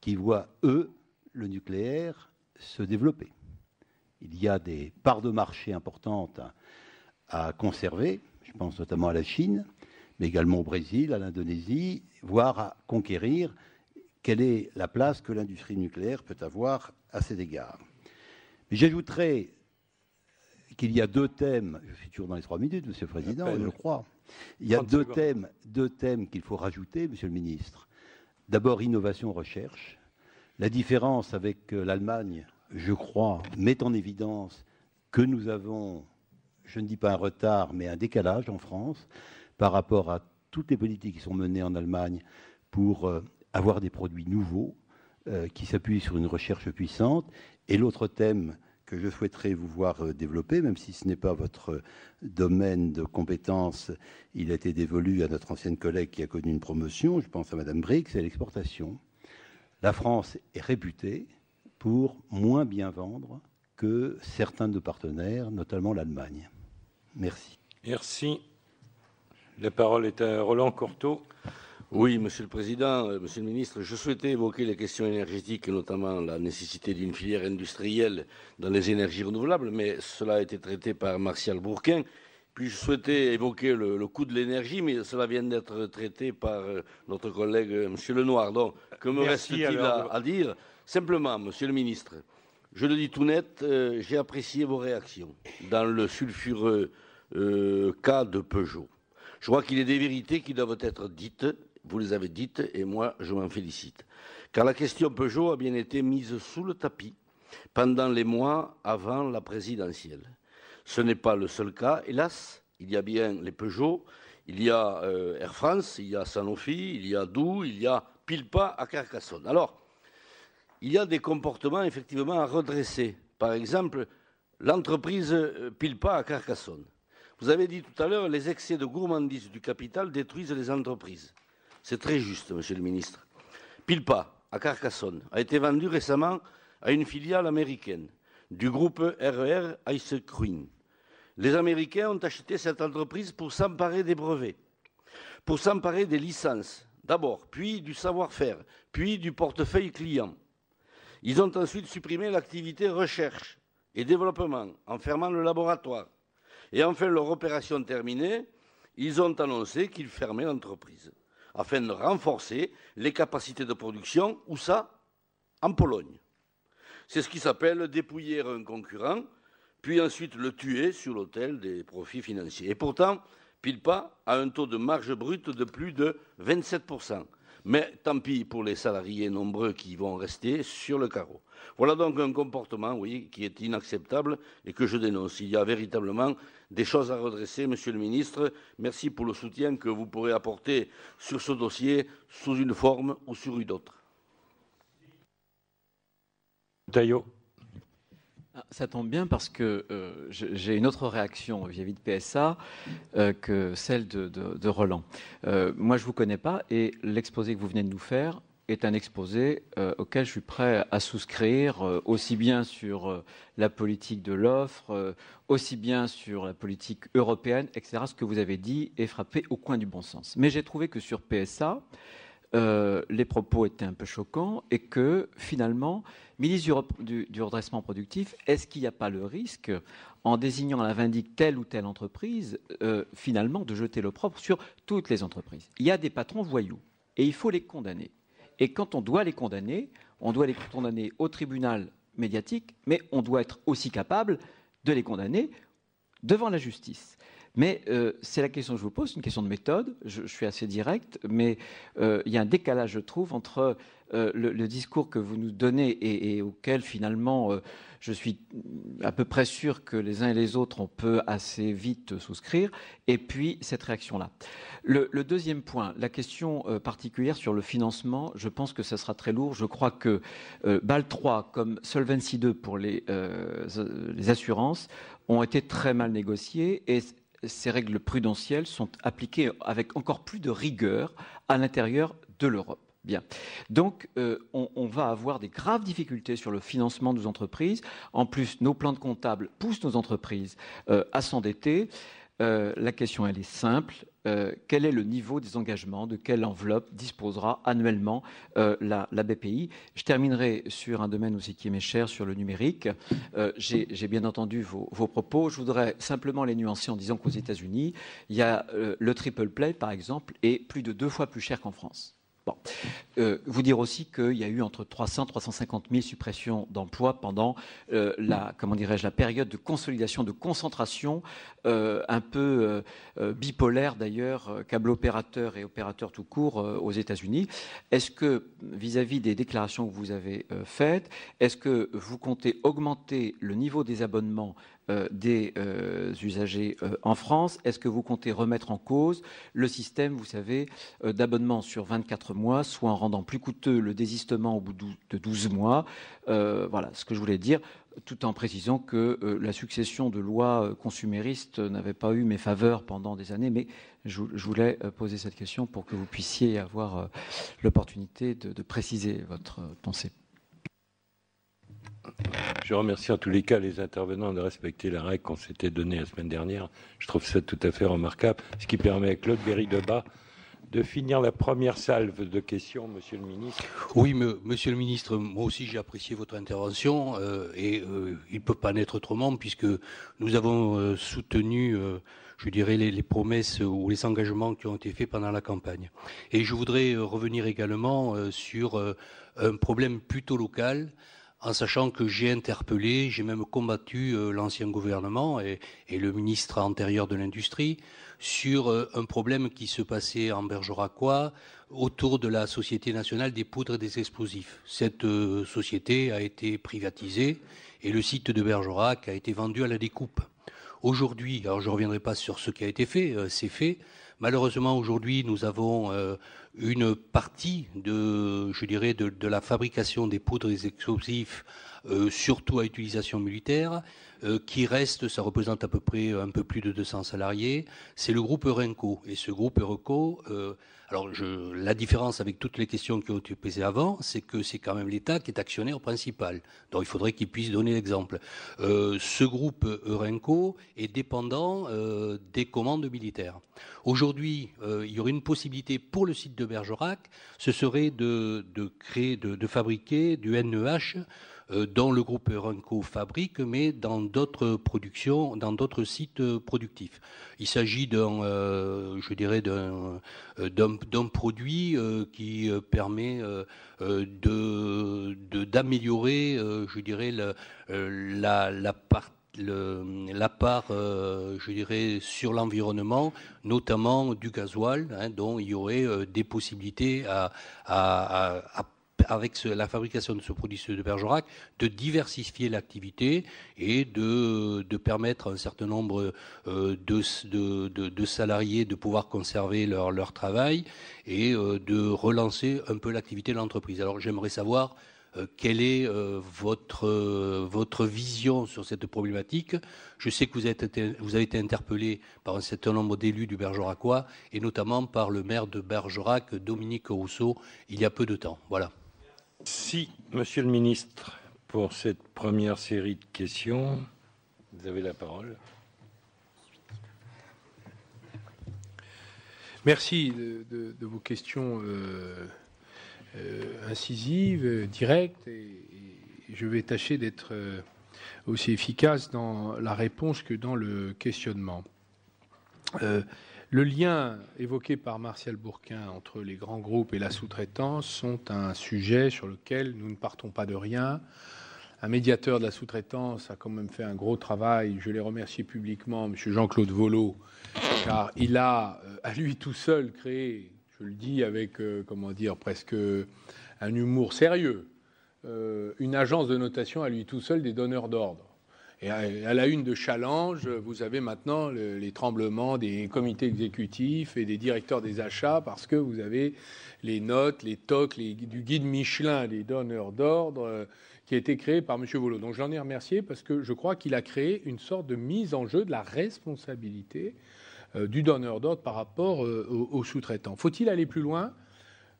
qui voient, eux, le nucléaire se développer. il y a des parts de marché importantes à conserver, je pense notamment à la Chine, mais également au Brésil, à l'Indonésie, voire à conquérir. Quelle est la place que l'industrie nucléaire peut avoir à cet égard? Mais j'ajouterais qu'il y a deux thèmes, je suis toujours dans les 3 minutes, Monsieur le Président, je crois. Il y a deux thèmes qu'il faut rajouter, Monsieur le Ministre. D'abord, innovation-recherche. La différence avec l'Allemagne, je crois, met en évidence que nous avons, je ne dis pas un retard, mais un décalage en France par rapport à toutes les politiques qui sont menées en Allemagne pour avoir des produits nouveaux qui s'appuient sur une recherche puissante. Et l'autre thème que je souhaiterais vous voir développer, même si ce n'est pas votre domaine de compétence, il a été dévolu à notre ancienne collègue qui a connu une promotion, je pense à Madame Brix, c'est l'exportation. La France est réputée pour moins bien vendre que certains de nos partenaires, notamment l'Allemagne. Merci. Merci. La parole est à Roland Courteau. Oui, Monsieur le Président, Monsieur le Ministre, je souhaitais évoquer les questions énergétiques et notamment la nécessité d'une filière industrielle dans les énergies renouvelables, mais cela a été traité par Martial Bourquin. Puis je souhaitais évoquer le coût de l'énergie, mais cela vient d'être traité par notre collègue Monsieur Lenoir. Donc, que me reste-t-il à dire? Simplement, Monsieur le Ministre, je le dis tout net, j'ai apprécié vos réactions dans le sulfureux cas de Peugeot. Je crois qu'il y a des vérités qui doivent être dites. Vous les avez dites et moi, je m'en félicite. Car la question Peugeot a bien été mise sous le tapis pendant les mois avant la présidentielle. Ce n'est pas le seul cas, hélas. Il y a bien les Peugeot, il y a Air France, il y a Sanofi, il y a Doux, il y a Pilpa à Carcassonne. Alors, il y a des comportements effectivement à redresser. Par exemple, l'entreprise Pilpa à Carcassonne. Vous avez dit tout à l'heure, les excès de gourmandise du capital détruisent les entreprises. C'est très juste, Monsieur le Ministre. Pilpa, à Carcassonne, a été vendu récemment à une filiale américaine du groupe RER Ice Cream. Les Américains ont acheté cette entreprise pour s'emparer des brevets, pour s'emparer des licences, d'abord, puis du savoir-faire, puis du portefeuille client. Ils ont ensuite supprimé l'activité recherche et développement en fermant le laboratoire. Et enfin, leur opération terminée, ils ont annoncé qu'ils fermaient l'entreprise afin de renforcer les capacités de production. Où ça? En Pologne. C'est ce qui s'appelle dépouiller un concurrent, puis ensuite le tuer sur l'autel des profits financiers. Et pourtant, Pilpa a un taux de marge brute de plus de 27%. Mais tant pis pour les salariés nombreux qui vont rester sur le carreau. Voilà donc un comportement, oui, qui est inacceptable et que je dénonce. Il y a véritablement des choses à redresser, Monsieur le Ministre. Merci pour le soutien que vous pourrez apporter sur ce dossier, sous une forme ou sur une autre. Taillot. Ça tombe bien parce que j'ai une autre réaction vis-à-vis de PSA que celle de Roland. Moi, je ne vous connais pas et l'exposé que vous venez de nous faire est un exposé auquel je suis prêt à souscrire, aussi bien sur la politique de l'offre, aussi bien sur la politique européenne, etc. Ce que vous avez dit est frappé au coin du bon sens. Mais j'ai trouvé que sur PSA, les propos étaient un peu choquants et que finalement, ministre du redressement productif, est-ce qu'il n'y a pas le risque, en désignant à la vindicte telle ou telle entreprise, finalement de jeter l'opprobre sur toutes les entreprises? Il y a des patrons voyous et il faut les condamner. Et quand on doit les condamner au tribunal médiatique, mais on doit être aussi capable de les condamner devant la justice. Mais c'est la question que je vous pose, c'est une question de méthode, je suis assez direct, mais il y a un décalage, je trouve, entre le discours que vous nous donnez et auquel, finalement, je suis à peu près sûr que les uns et les autres, on peut assez vite souscrire, et puis cette réaction-là. Le deuxième point, la question particulière sur le financement, je pense que ça sera très lourd. Je crois que BAL 3, comme Solvency 2 pour les assurances, ont été très mal négociées, et ces règles prudentielles sont appliquées avec encore plus de rigueur à l'intérieur de l'Europe. Bien. Donc, on va avoir des graves difficultés sur le financement de nos entreprises. En plus, nos plans de comptables poussent nos entreprises à s'endetter. La question, elle est simple. quel est le niveau des engagements, de quelle enveloppe disposera annuellement la BPI. Je terminerai sur un domaine aussi qui m'est cher, sur le numérique. J'ai bien entendu vos propos. Je voudrais simplement les nuancer en disant qu'aux États-Unis, il y a le triple play, par exemple, est plus de 2 fois plus cher qu'en France. Bon. Vous dire aussi qu'il y a eu entre 300 et 350 000 suppressions d'emplois pendant la période de consolidation, de concentration un peu bipolaire d'ailleurs, câble opérateur et opérateur tout court aux États-Unis. Est-ce que, vis-à-vis des déclarations que vous avez faites, est-ce que vous comptez augmenter le niveau des abonnements des usagers en France? Est-ce que vous comptez remettre en cause le système, vous savez, d'abonnement sur 24 mois, soit en rendant plus coûteux le désistement au bout de 12 mois? Voilà ce que je voulais dire, tout en précisant que la succession de lois consuméristes n'avait pas eu mes faveurs pendant des années, mais je voulais poser cette question pour que vous puissiez avoir l'opportunité de préciser votre pensée. Je remercie en tous les cas les intervenants de respecter la règle qu'on s'était donnée la semaine dernière. Je trouve ça tout à fait remarquable, ce qui permet à Claude Berry-Debat de finir la première salve de questions, Monsieur le Ministre. Oui, Monsieur le Ministre, moi aussi j'ai apprécié votre intervention et il ne peut pas en être autrement puisque nous avons soutenu, je dirais, les promesses ou les engagements qui ont été faits pendant la campagne. Et je voudrais revenir également sur un problème plutôt local, en sachant que j'ai interpellé, j'ai même combattu l'ancien gouvernement et le ministre antérieur de l'Industrie sur un problème qui se passait en Bergeracois autour de la Société nationale des poudres et des explosifs. Cette société a été privatisée et le site de Bergerac a été vendu à la découpe. Aujourd'hui, alors je ne reviendrai pas sur ce qui a été fait, c'est fait. Malheureusement, aujourd'hui, nous avons une partie de la fabrication des poudres et des explosifs, surtout à utilisation militaire, qui reste, ça représente à peu près un peu plus de 200 salariés, c'est le groupe Eurenco. Et ce groupe Eurenco, la différence avec toutes les questions qui ont été posées avant, c'est que c'est quand même l'État qui est actionnaire principal. Donc il faudrait qu'il puisse donner l'exemple. Ce groupe Eurenco est dépendant des commandes militaires. Aujourd'hui, il y aurait une possibilité pour le site de Bergerac, ce serait de fabriquer du NEH dont le groupe Eurenco fabrique, mais dans d'autres productions, dans d'autres sites productifs. Il s'agit d'un produit qui permet d'améliorer, je dirais, la part, je dirais, sur l'environnement, notamment du gasoil, dont il y aurait des possibilités avec la fabrication de ce produit de Bergerac, de diversifier l'activité et de permettre à un certain nombre de salariés de pouvoir conserver leur travail et de relancer un peu l'activité de l'entreprise. Alors j'aimerais savoir quelle est votre vision sur cette problématique. Je sais que vous avez été interpellé par un certain nombre d'élus du Bergeracois et notamment par le maire de Bergerac, Dominique Rousseau, il y a peu de temps. Voilà. Merci, Monsieur le Ministre, pour cette première série de questions. Vous avez la parole. Merci de vos questions incisives, directes, et je vais tâcher d'être aussi efficace dans la réponse que dans le questionnement. Le lien évoqué par Martial Bourquin entre les grands groupes et la sous-traitance sont un sujet sur lequel nous ne partons pas de rien. Un médiateur de la sous-traitance a quand même fait un gros travail. Je l'ai remercié publiquement, M. Jean-Claude Vollot, car il a, à lui tout seul, créé, je le dis avec, presque un humour sérieux, une agence de notation à lui tout seul des donneurs d'ordre. Et à la une de Challenge, vous avez maintenant les tremblements des comités exécutifs et des directeurs des achats parce que vous avez les notes, les TOC, du guide Michelin des donneurs d'ordre qui a été créé par M. Vollot. Donc je l'en ai remercié parce que je crois qu'il a créé une sorte de mise en jeu de la responsabilité du donneur d'ordre par rapport aux sous-traitants. Faut-il aller plus loin ?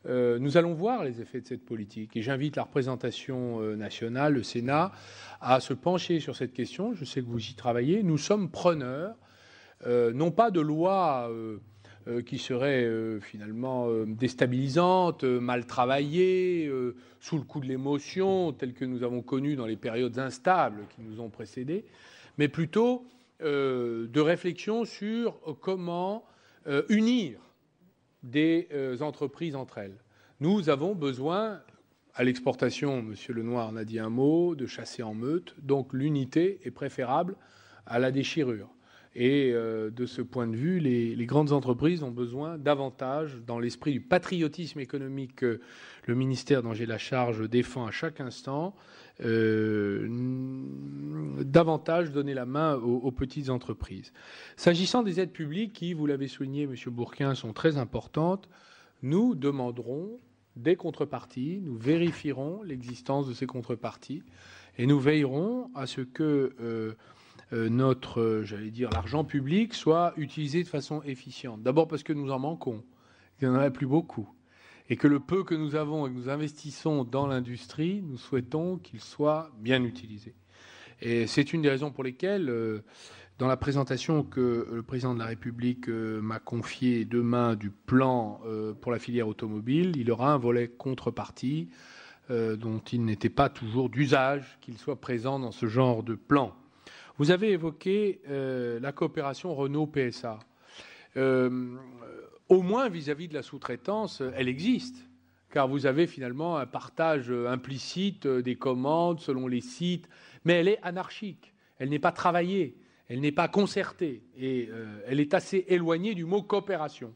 Nous allons voir les effets de cette politique et j'invite la représentation nationale, le Sénat, à se pencher sur cette question. Je sais que vous y travaillez. Nous sommes preneurs, non pas de lois qui serait finalement déstabilisante, mal travaillée, sous le coup de l'émotion, telle que nous avons connu dans les périodes instables qui nous ont précédés, mais plutôt de réflexion sur comment unir des entreprises entre elles. Nous avons besoin, à l'exportation, M. Lenoir en a dit un mot, de chasser en meute, donc l'unité est préférable à la déchirure. Et de ce point de vue, les grandes entreprises ont besoin davantage, dans l'esprit du patriotisme économique que le ministère dont j'ai la charge défend à chaque instant, davantage donner la main aux petites entreprises. S'agissant des aides publiques qui, vous l'avez souligné, M. Bourquin, sont très importantes, nous demanderons des contreparties, nous vérifierons l'existence de ces contreparties et nous veillerons à ce que l'argent public soit utilisé de façon efficiente. D'abord parce que nous en manquons, il n'y en a plus beaucoup. Et que le peu que nous avons et que nous investissons dans l'industrie, nous souhaitons qu'il soit bien utilisé. Et c'est une des raisons pour lesquelles, dans la présentation que le président de la République m'a confiée demain du plan pour la filière automobile, il aura un volet contrepartie dont il n'était pas toujours d'usage qu'il soit présent dans ce genre de plan. Vous avez évoqué la coopération Renault-PSA. Au moins vis-à-vis de la sous-traitance, elle existe, car vous avez finalement un partage implicite des commandes selon les sites, mais elle est anarchique, elle n'est pas travaillée, elle n'est pas concertée, et elle est assez éloignée du mot coopération.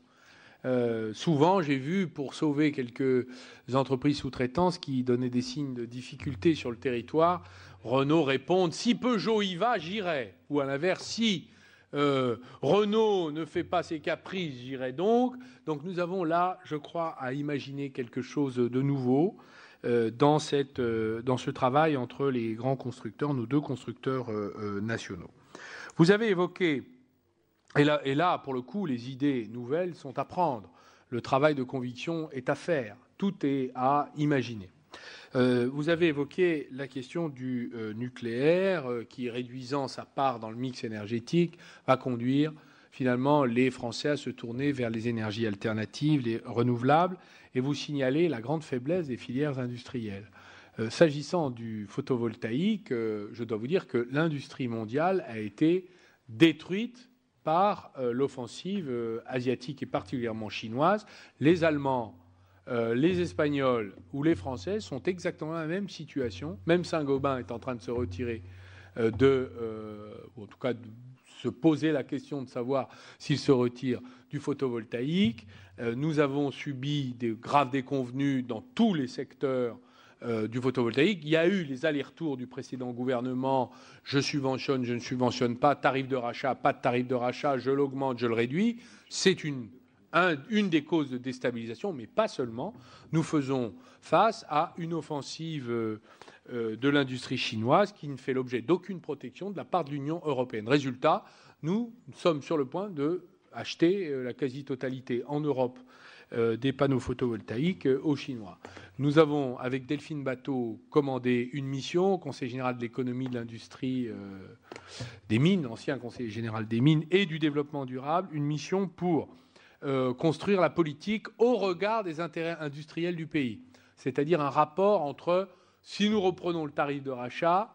Souvent, j'ai vu, pour sauver quelques entreprises sous-traitances qui donnaient des signes de difficulté sur le territoire, Renault répondre « Si Peugeot y va, j'irai ». Ou à l'inverse, si Renault ne fait pas ses caprices, j'irai donc. Donc nous avons là, je crois, à imaginer quelque chose de nouveau dans ce travail entre les grands constructeurs, nos deux constructeurs nationaux. Vous avez évoqué, et là, pour le coup, les idées nouvelles sont à prendre. Le travail de conviction est à faire. Tout est à imaginer. Vous avez évoqué la question du nucléaire qui, réduisant sa part dans le mix énergétique, va conduire finalement les Français à se tourner vers les énergies alternatives, les renouvelables, et vous signalez la grande faiblesse des filières industrielles. S'agissant du photovoltaïque, je dois vous dire que l'industrie mondiale a été détruite par l'offensive asiatique et particulièrement chinoise. Les Allemands, les Espagnols ou les Français sont exactement dans la même situation. Même Saint-Gobain est en train de se retirer ou en tout cas de se poser la question de savoir s'il se retire du photovoltaïque. Nous avons subi des graves déconvenues dans tous les secteurs du photovoltaïque. Il y a eu les allers-retours du précédent gouvernement, je subventionne, je ne subventionne pas, tarif de rachat, pas de tarif de rachat, je l'augmente, je le réduis. C'est une des causes de déstabilisation, mais pas seulement. Nous faisons face à une offensive de l'industrie chinoise qui ne fait l'objet d'aucune protection de la part de l'Union européenne. Résultat, nous sommes sur le point d'acheter la quasi-totalité en Europe des panneaux photovoltaïques aux Chinois. Nous avons, avec Delphine Batteau, commandé une mission au Conseil général de l'économie, de l'industrie, des mines, ancien Conseil général des mines et du développement durable, une mission pour construire la politique au regard des intérêts industriels du pays. C'est-à-dire un rapport entre, si nous reprenons le tarif de rachat,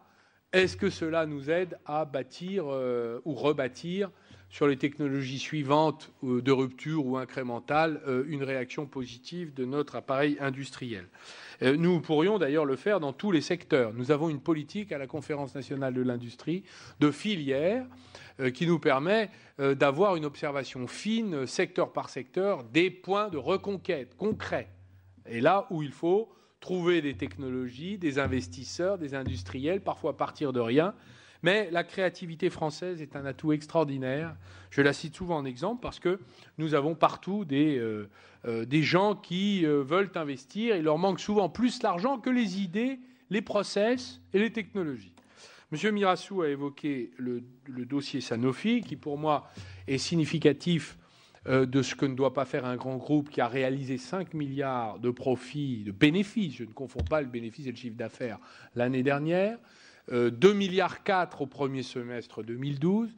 est-ce que cela nous aide à bâtir ou rebâtir sur les technologies suivantes de rupture ou incrémentale une réaction positive de notre appareil industriel. Nous pourrions d'ailleurs le faire dans tous les secteurs. Nous avons une politique à la Conférence nationale de l'industrie de filière qui nous permet d'avoir une observation fine, secteur par secteur, des points de reconquête concrets. Et là où il faut trouver des technologies, des investisseurs, des industriels, parfois partir de rien. Mais la créativité française est un atout extraordinaire. Je la cite souvent en exemple parce que nous avons partout des gens qui veulent investir. Il leur manque souvent plus l'argent que les idées, les process et les technologies. M. Mirassou a évoqué le dossier Sanofi, qui pour moi est significatif de ce que ne doit pas faire un grand groupe qui a réalisé 5 milliards de profits, de bénéfices, je ne confonds pas le bénéfice et le chiffre d'affaires, l'année dernière, 2,4 milliards au premier semestre 2012,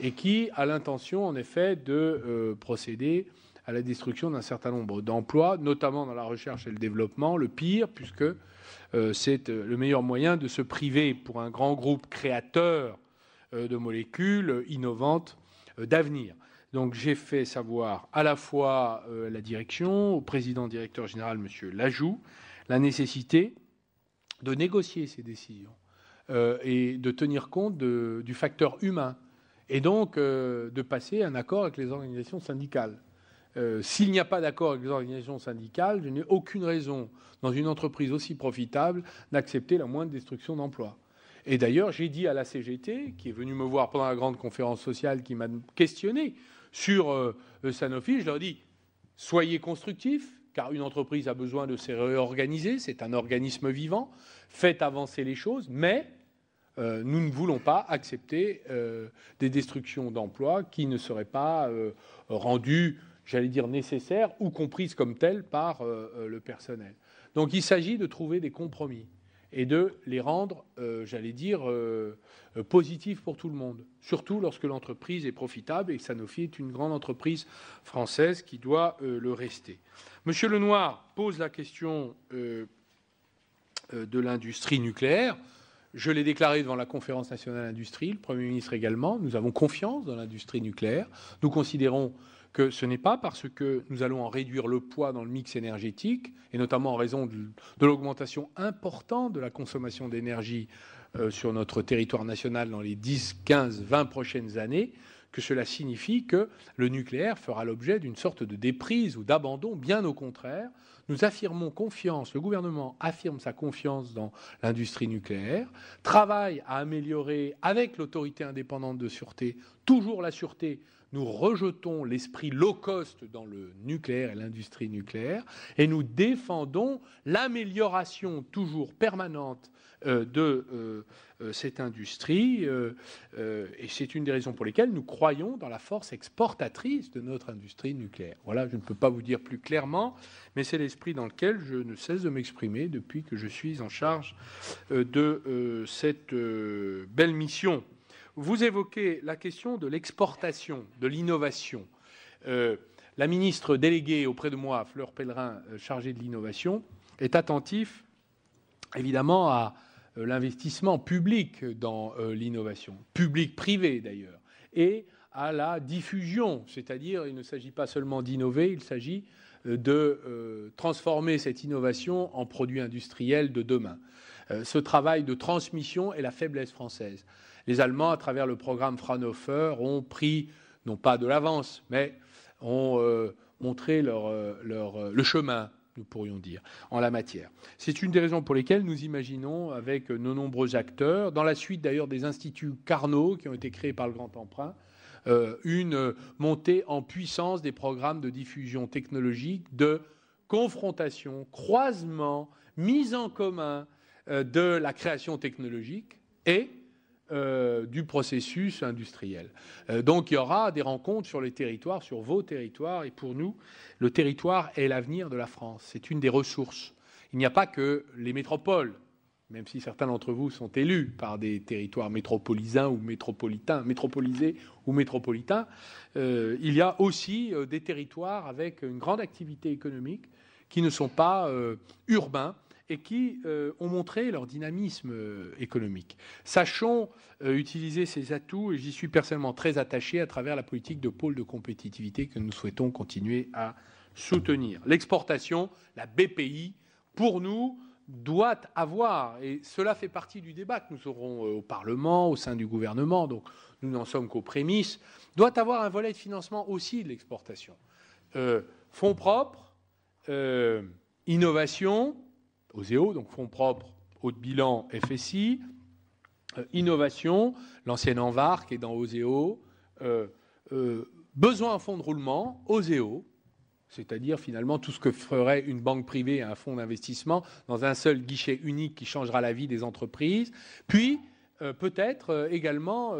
et qui a l'intention, en effet, de procéder à la destruction d'un certain nombre d'emplois, notamment dans la recherche et le développement. Le pire, puisque c'est le meilleur moyen de se priver pour un grand groupe créateur de molécules innovantes d'avenir. Donc j'ai fait savoir à la fois la direction, au président directeur général, M. Lajoux, la nécessité de négocier ces décisions et de tenir compte du facteur humain, et donc de passer un accord avec les organisations syndicales. S'il n'y a pas d'accord avec les organisations syndicales, je n'ai aucune raison, dans une entreprise aussi profitable, d'accepter la moindre destruction d'emplois. Et d'ailleurs, j'ai dit à la CGT, qui est venue me voir pendant la grande conférence sociale, qui m'a questionné sur Sanofi, je leur ai dit, soyez constructifs, car une entreprise a besoin de se réorganiser, c'est un organisme vivant, faites avancer les choses, mais nous ne voulons pas accepter des destructions d'emplois qui ne seraient pas rendues, j'allais dire, nécessaires ou comprises comme telles par le personnel. Donc il s'agit de trouver des compromis et de les rendre, j'allais dire, positifs pour tout le monde, surtout lorsque l'entreprise est profitable, et Sanofi est une grande entreprise française qui doit le rester. Monsieur Lenoir pose la question de l'industrie nucléaire. Je l'ai déclaré devant la Conférence nationale industrie, le Premier ministre également. Nous avons confiance dans l'industrie nucléaire. Nous considérons que ce n'est pas parce que nous allons en réduire le poids dans le mix énergétique, et notamment en raison de l'augmentation importante de la consommation d'énergie sur notre territoire national dans les 10, 15, 20 prochaines années, que cela signifie que le nucléaire fera l'objet d'une sorte de déprise ou d'abandon. Bien au contraire, nous affirmons confiance, le gouvernement affirme sa confiance dans l'industrie nucléaire, travaille à améliorer avec l'autorité indépendante de sûreté, toujours la sûreté. Nous rejetons l'esprit low cost dans le nucléaire et l'industrie nucléaire, et nous défendons l'amélioration toujours permanente de cette industrie, et c'est une des raisons pour lesquelles nous croyons dans la force exportatrice de notre industrie nucléaire. Voilà, je ne peux pas vous dire plus clairement, mais c'est l'esprit dans lequel je ne cesse de m'exprimer depuis que je suis en charge de cette belle mission. Vous évoquez la question de l'exportation, de l'innovation. La ministre déléguée auprès de moi, Fleur Pellerin, chargée de l'innovation, est attentive, évidemment, à l'investissement public dans l'innovation, public-privé d'ailleurs, et à la diffusion, c'est-à-dire il ne s'agit pas seulement d'innover, il s'agit de transformer cette innovation en produit industriel de demain. Ce travail de transmission est la faiblesse française. Les Allemands, à travers le programme Fraunhofer, ont pris, non pas de l'avance, mais ont montré le chemin, nous pourrions dire, en la matière. C'est une des raisons pour lesquelles nous imaginons, avec nos nombreux acteurs, dans la suite d'ailleurs des instituts Carnot, qui ont été créés par le Grand Emprunt, une montée en puissance des programmes de diffusion technologique, de confrontation, croisement, mise en commun de la création technologique et du processus industriel. Donc il y aura des rencontres sur les territoires, sur vos territoires, et pour nous, le territoire est l'avenir de la France. C'est une des ressources. Il n'y a pas que les métropoles, même si certains d'entre vous sont élus par des territoires métropolitains ou métropolisés ou métropolitains, il y a aussi des territoires avec une grande activité économique qui ne sont pas urbains, et qui ont montré leur dynamisme économique. Sachons utiliser ces atouts, et j'y suis personnellement très attaché à travers la politique de pôle de compétitivité que nous souhaitons continuer à soutenir. L'exportation, la BPI, pour nous, doit avoir, et cela fait partie du débat que nous aurons au Parlement, au sein du gouvernement, donc nous n'en sommes qu'aux prémices, doit avoir un volet de financement aussi de l'exportation. Fonds propres, innovation, OSEO, donc fonds propres, haut de bilan, FSI, innovation, l'ancienne ANVAR qui est dans OSEO, besoin en fonds de roulement, OSEO, c'est-à-dire finalement tout ce que ferait une banque privée et un fonds d'investissement dans un seul guichet unique qui changera la vie des entreprises, puis peut-être également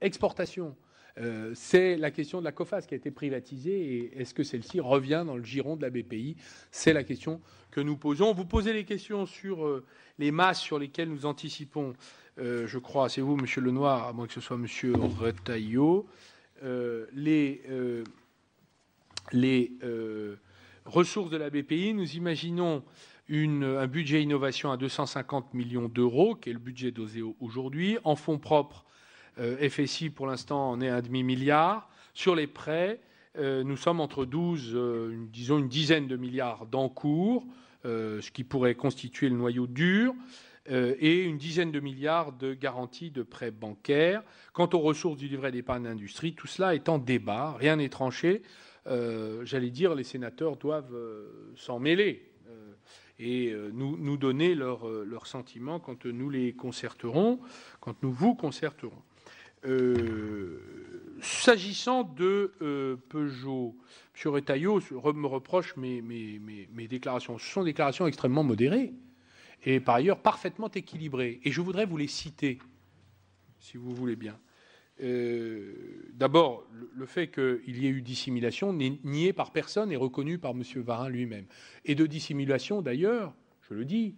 exportation. C'est la question de la COFAS qui a été privatisée, et est-ce que celle-ci revient dans le giron de la BPI? C'est la question que nous posons. Vous posez les questions sur les masses sur lesquelles nous anticipons je crois, c'est vous, Monsieur Lenoir, à moins que ce soit Monsieur Retailleau, les ressources de la BPI, nous imaginons un budget innovation à 250 millions d'euros, qui est le budget dosé aujourd'hui. En fonds propres, FSI, pour l'instant, on est à 1,5 milliard. Sur les prêts, nous sommes entre 12, disons une dizaine de milliards d'encours, ce qui pourrait constituer le noyau dur, et une dizaine de milliards de garanties de prêts bancaires. Quant aux ressources du livret d'épargne d'industrie, tout cela est en débat, rien n'est tranché. J'allais dire, les sénateurs doivent s'en mêler et nous donner leurs sentiments quand nous les concerterons, quand nous vous concerterons. S'agissant de Peugeot, M. Retailleau me reproche mes déclarations. Ce sont des déclarations extrêmement modérées et par ailleurs parfaitement équilibrées. Et je voudrais vous les citer, si vous voulez bien. D'abord, le fait qu'il y ait eu dissimulation n'est nié par personne et reconnu par M. Varin lui-même. Et de dissimulation, d'ailleurs, je le dis,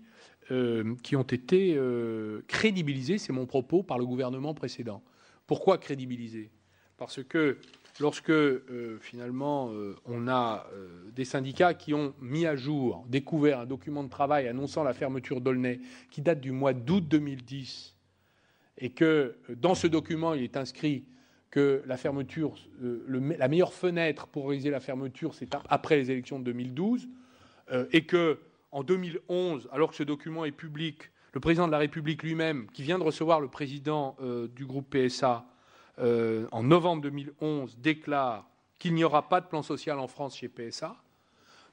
qui ont été crédibilisés, c'est mon propos, par le gouvernement précédent. Pourquoi crédibiliser ? Parce que lorsque, finalement, on a des syndicats qui ont mis à jour, découvert un document de travail annonçant la fermeture d'Aulnay, qui date du mois d'août 2010, et que dans ce document, il est inscrit que la fermeture, la meilleure fenêtre pour réaliser la fermeture, c'est après les élections de 2012, et qu'en 2011, alors que ce document est public, le président de la République lui-même, qui vient de recevoir le président du groupe PSA en novembre 2011, déclare qu'il n'y aura pas de plan social en France chez PSA,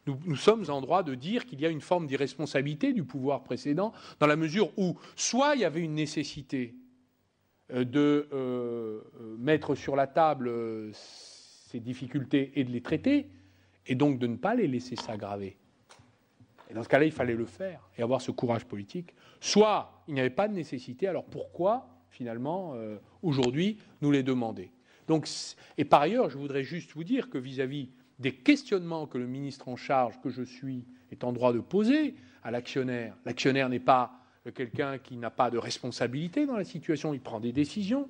nous sommes en droit de dire qu'il y a une forme d'irresponsabilité du pouvoir précédent, dans la mesure où soit il y avait une nécessité de mettre sur la table ces difficultés et de les traiter, et donc de ne pas les laisser s'aggraver. Et dans ce cas-là, il fallait le faire et avoir ce courage politique. Soit il n'y avait pas de nécessité, alors pourquoi, finalement, aujourd'hui, nous les demander ? Donc, et par ailleurs, je voudrais juste vous dire que vis-à-vis des questionnements que le ministre en charge, que je suis, est en droit de poser à l'actionnaire, l'actionnaire n'est pas quelqu'un qui n'a pas de responsabilité dans la situation, il prend des décisions.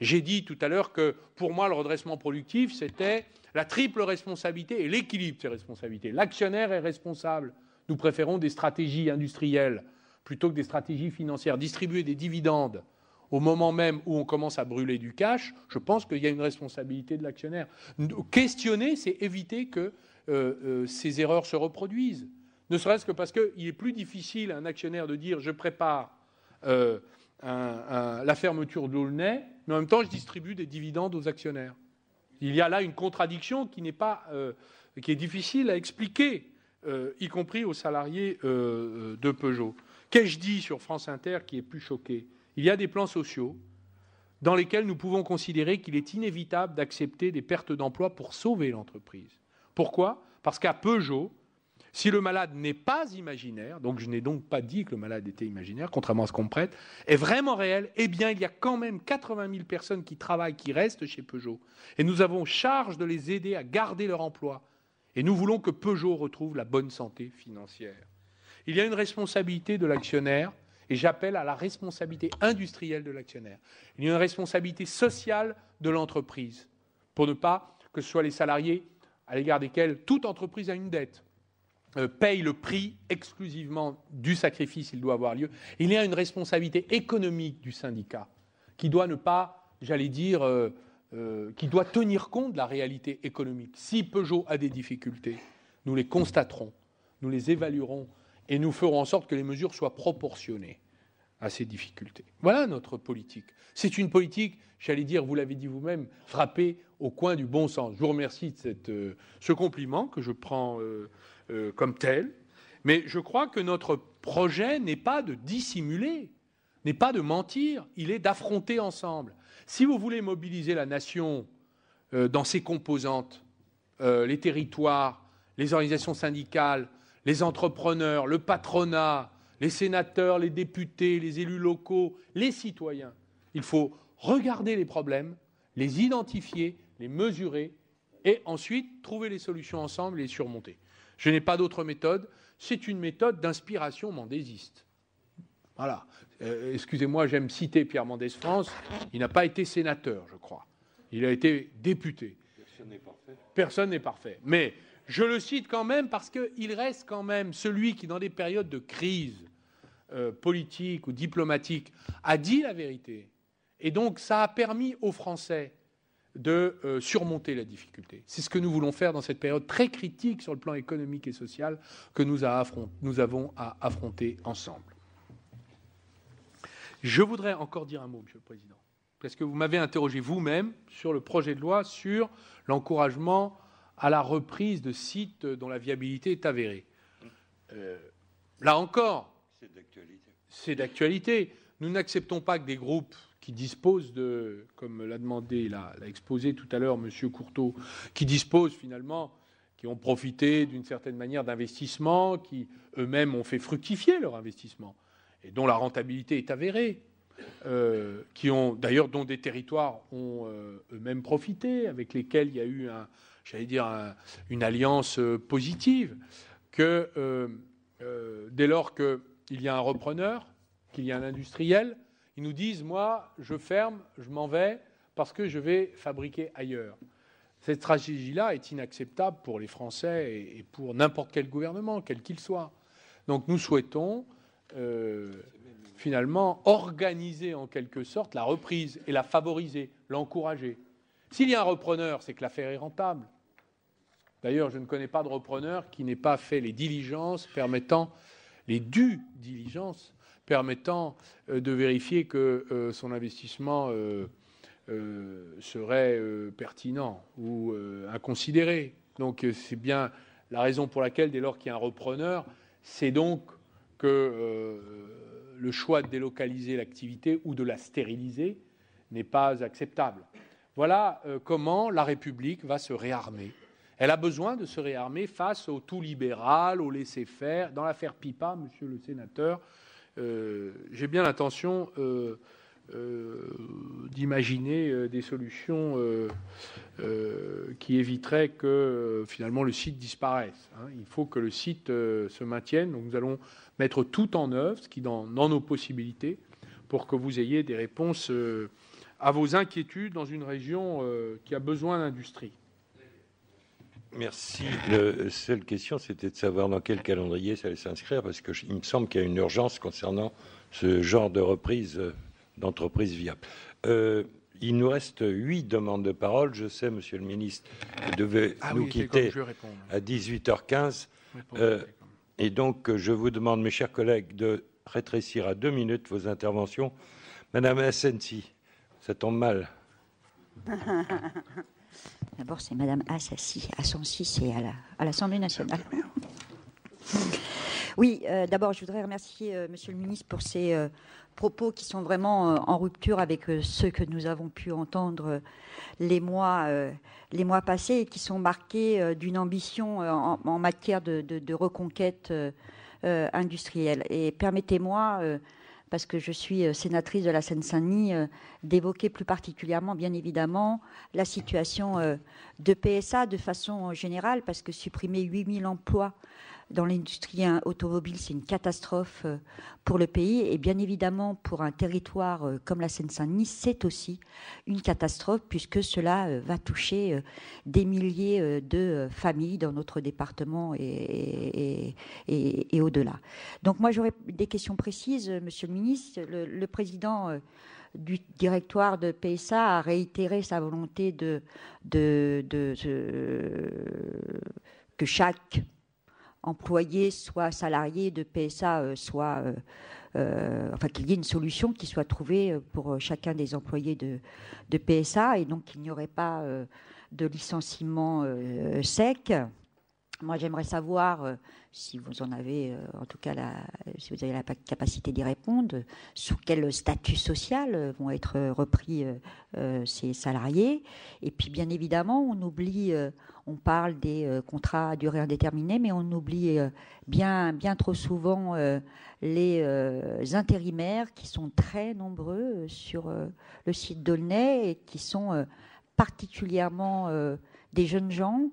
J'ai dit tout à l'heure que, pour moi, le redressement productif, c'était la triple responsabilité et l'équilibre de ces responsabilités. L'actionnaire est responsable. Nous préférons des stratégies industrielles plutôt que des stratégies financières. Distribuer des dividendes au moment même où on commence à brûler du cash, je pense qu'il y a une responsabilité de l'actionnaire. Questionner, c'est éviter que ces erreurs se reproduisent. Ne serait-ce que parce qu'il est plus difficile à un actionnaire de dire « je prépare la fermeture de l'Aulnay, mais en même temps je distribue des dividendes aux actionnaires ». Il y a là une contradiction qui est difficile à expliquer, y compris aux salariés de Peugeot. Qu'ai-je dit sur France Inter qui est plus choqué ? Il y a des plans sociaux dans lesquels nous pouvons considérer qu'il est inévitable d'accepter des pertes d'emploi pour sauver l'entreprise. Pourquoi ? Parce qu'à Peugeot, si le malade n'est pas imaginaire, donc je n'ai donc pas dit que le malade était imaginaire, contrairement à ce qu'on me prête, est vraiment réel, eh bien il y a quand même 80 000 personnes qui travaillent, qui restent chez Peugeot. Et nous avons charge de les aider à garder leur emploi. Et nous voulons que Peugeot retrouve la bonne santé financière. Il y a une responsabilité de l'actionnaire, et j'appelle à la responsabilité industrielle de l'actionnaire. Il y a une responsabilité sociale de l'entreprise, pour ne pas que ce soit les salariés à l'égard desquels toute entreprise a une dette, paye le prix exclusivement du sacrifice, il doit avoir lieu. Il y a une responsabilité économique du syndicat qui doit ne pas, j'allais dire, qui doit tenir compte de la réalité économique. Si Peugeot a des difficultés, nous les constaterons, nous les évaluerons et nous ferons en sorte que les mesures soient proportionnées à ces difficultés. Voilà notre politique. C'est une politique, j'allais dire, vous l'avez dit vous-même, frappée au coin du bon sens. Je vous remercie de ce compliment que je prends comme tel, mais je crois que notre projet n'est pas de dissimuler, n'est pas de mentir, il est d'affronter ensemble. Si vous voulez mobiliser la nation dans ses composantes, les territoires, les organisations syndicales, les entrepreneurs, le patronat, les sénateurs, les députés, les élus locaux, les citoyens, il faut regarder les problèmes, les identifier, les mesurer et ensuite trouver les solutions ensemble et les surmonter. Je n'ai pas d'autre méthode, c'est une méthode d'inspiration mendésiste. Voilà. Excusez-moi, j'aime citer Pierre Mendès France. Il n'a pas été sénateur, je crois. Il a été député. Personne n'est parfait. Personne n'est parfait. Mais je le cite quand même parce qu'il reste quand même celui qui, dans des périodes de crise politique ou diplomatique, a dit la vérité. Et donc, ça a permis aux Français de surmonter la difficulté. C'est ce que nous voulons faire dans cette période très critique sur le plan économique et social que nous avons à affronter ensemble. Je voudrais encore dire un mot, Monsieur le Président, parce que vous m'avez interrogé vous-même sur le projet de loi sur l'encouragement à la reprise de sites dont la viabilité est avérée. Là encore, c'est d'actualité. Nous n'acceptons pas que des groupes qui disposent de, comme l'a demandé, l'a exposé tout à l'heure M. Courteau, qui disposent finalement, qui ont profité d'une certaine manière d'investissement, qui eux-mêmes ont fait fructifier leur investissement, et dont la rentabilité est avérée, qui ont d'ailleurs dont des territoires ont eux-mêmes profité, avec lesquels il y a eu une alliance positive, que dès lors qu'il y a un repreneur, qu'il y a un industriel, ils nous disent, moi, je ferme, je m'en vais, parce que je vais fabriquer ailleurs. Cette stratégie-là est inacceptable pour les Français et pour n'importe quel gouvernement, quel qu'il soit. Donc nous souhaitons finalement organiser en quelque sorte la reprise et la favoriser, l'encourager. S'il y a un repreneur, c'est que l'affaire est rentable. D'ailleurs, je ne connais pas de repreneur qui n'ait pas fait les diligences permettant, les dues diligences permettant de vérifier que son investissement serait pertinent ou inconsidéré. Donc c'est bien la raison pour laquelle, dès lors qu'il y a un repreneur, c'est donc que le choix de délocaliser l'activité ou de la stériliser n'est pas acceptable. Voilà comment la République va se réarmer. Elle a besoin de se réarmer face au tout libéral, au laisser-faire. Dans l'affaire Pipa, monsieur le sénateur, j'ai bien l'intention d'imaginer des solutions qui éviteraient que finalement le site disparaisse. Il faut que le site se maintienne. Donc nous allons mettre tout en œuvre, ce qui est dans nos possibilités, pour que vous ayez des réponses à vos inquiétudes dans une région qui a besoin d'industrie. Merci. La seule question, c'était de savoir dans quel calendrier ça allait s'inscrire, parce qu'il me semble qu'il y a une urgence concernant ce genre de reprise d'entreprise viable. Il nous reste 8 demandes de parole. Je sais, Monsieur le ministre, vous devez nous quitter à 18h15. Et donc, je vous demande, mes chers collègues, de rétrécir à 2 minutes vos interventions. Madame Assensi, ça tombe mal. D'abord, c'est Madame Assassi. Assensi, c'est à l'Assemblée nationale. Oui, d'abord, je voudrais remercier Monsieur le ministre pour ces propos qui sont vraiment en rupture avec ceux que nous avons pu entendre les mois passés et qui sont marqués d'une ambition en matière de reconquête industrielle. Et permettez-moi, parce que je suis sénatrice de la Seine-Saint-Denis, d'évoquer plus particulièrement, bien évidemment, la situation de PSA de façon générale, parce que supprimer 8000 emplois dans l'industrie automobile, c'est une catastrophe pour le pays. Et bien évidemment, pour un territoire comme la Seine-Saint-Denis, c'est aussi une catastrophe, puisque cela va toucher des milliers de familles dans notre département et au-delà. Donc moi, j'aurais des questions précises, Monsieur le ministre. Le président du directoire de PSA a réitéré sa volonté que chaque employé soit salarié de PSA, qu'il y ait une solution qui soit trouvée pour chacun des employés de PSA, et donc qu'il n'y aurait pas de licenciement sec. Moi, j'aimerais savoir, si vous en avez, en tout cas, si vous avez la capacité d'y répondre, sous quel statut social vont être repris ces salariés. Et puis, bien évidemment, on parle des contrats à durée indéterminée, mais on oublie bien trop souvent les intérimaires qui sont très nombreux sur le site d'Aulnay et qui sont particulièrement des jeunes gens,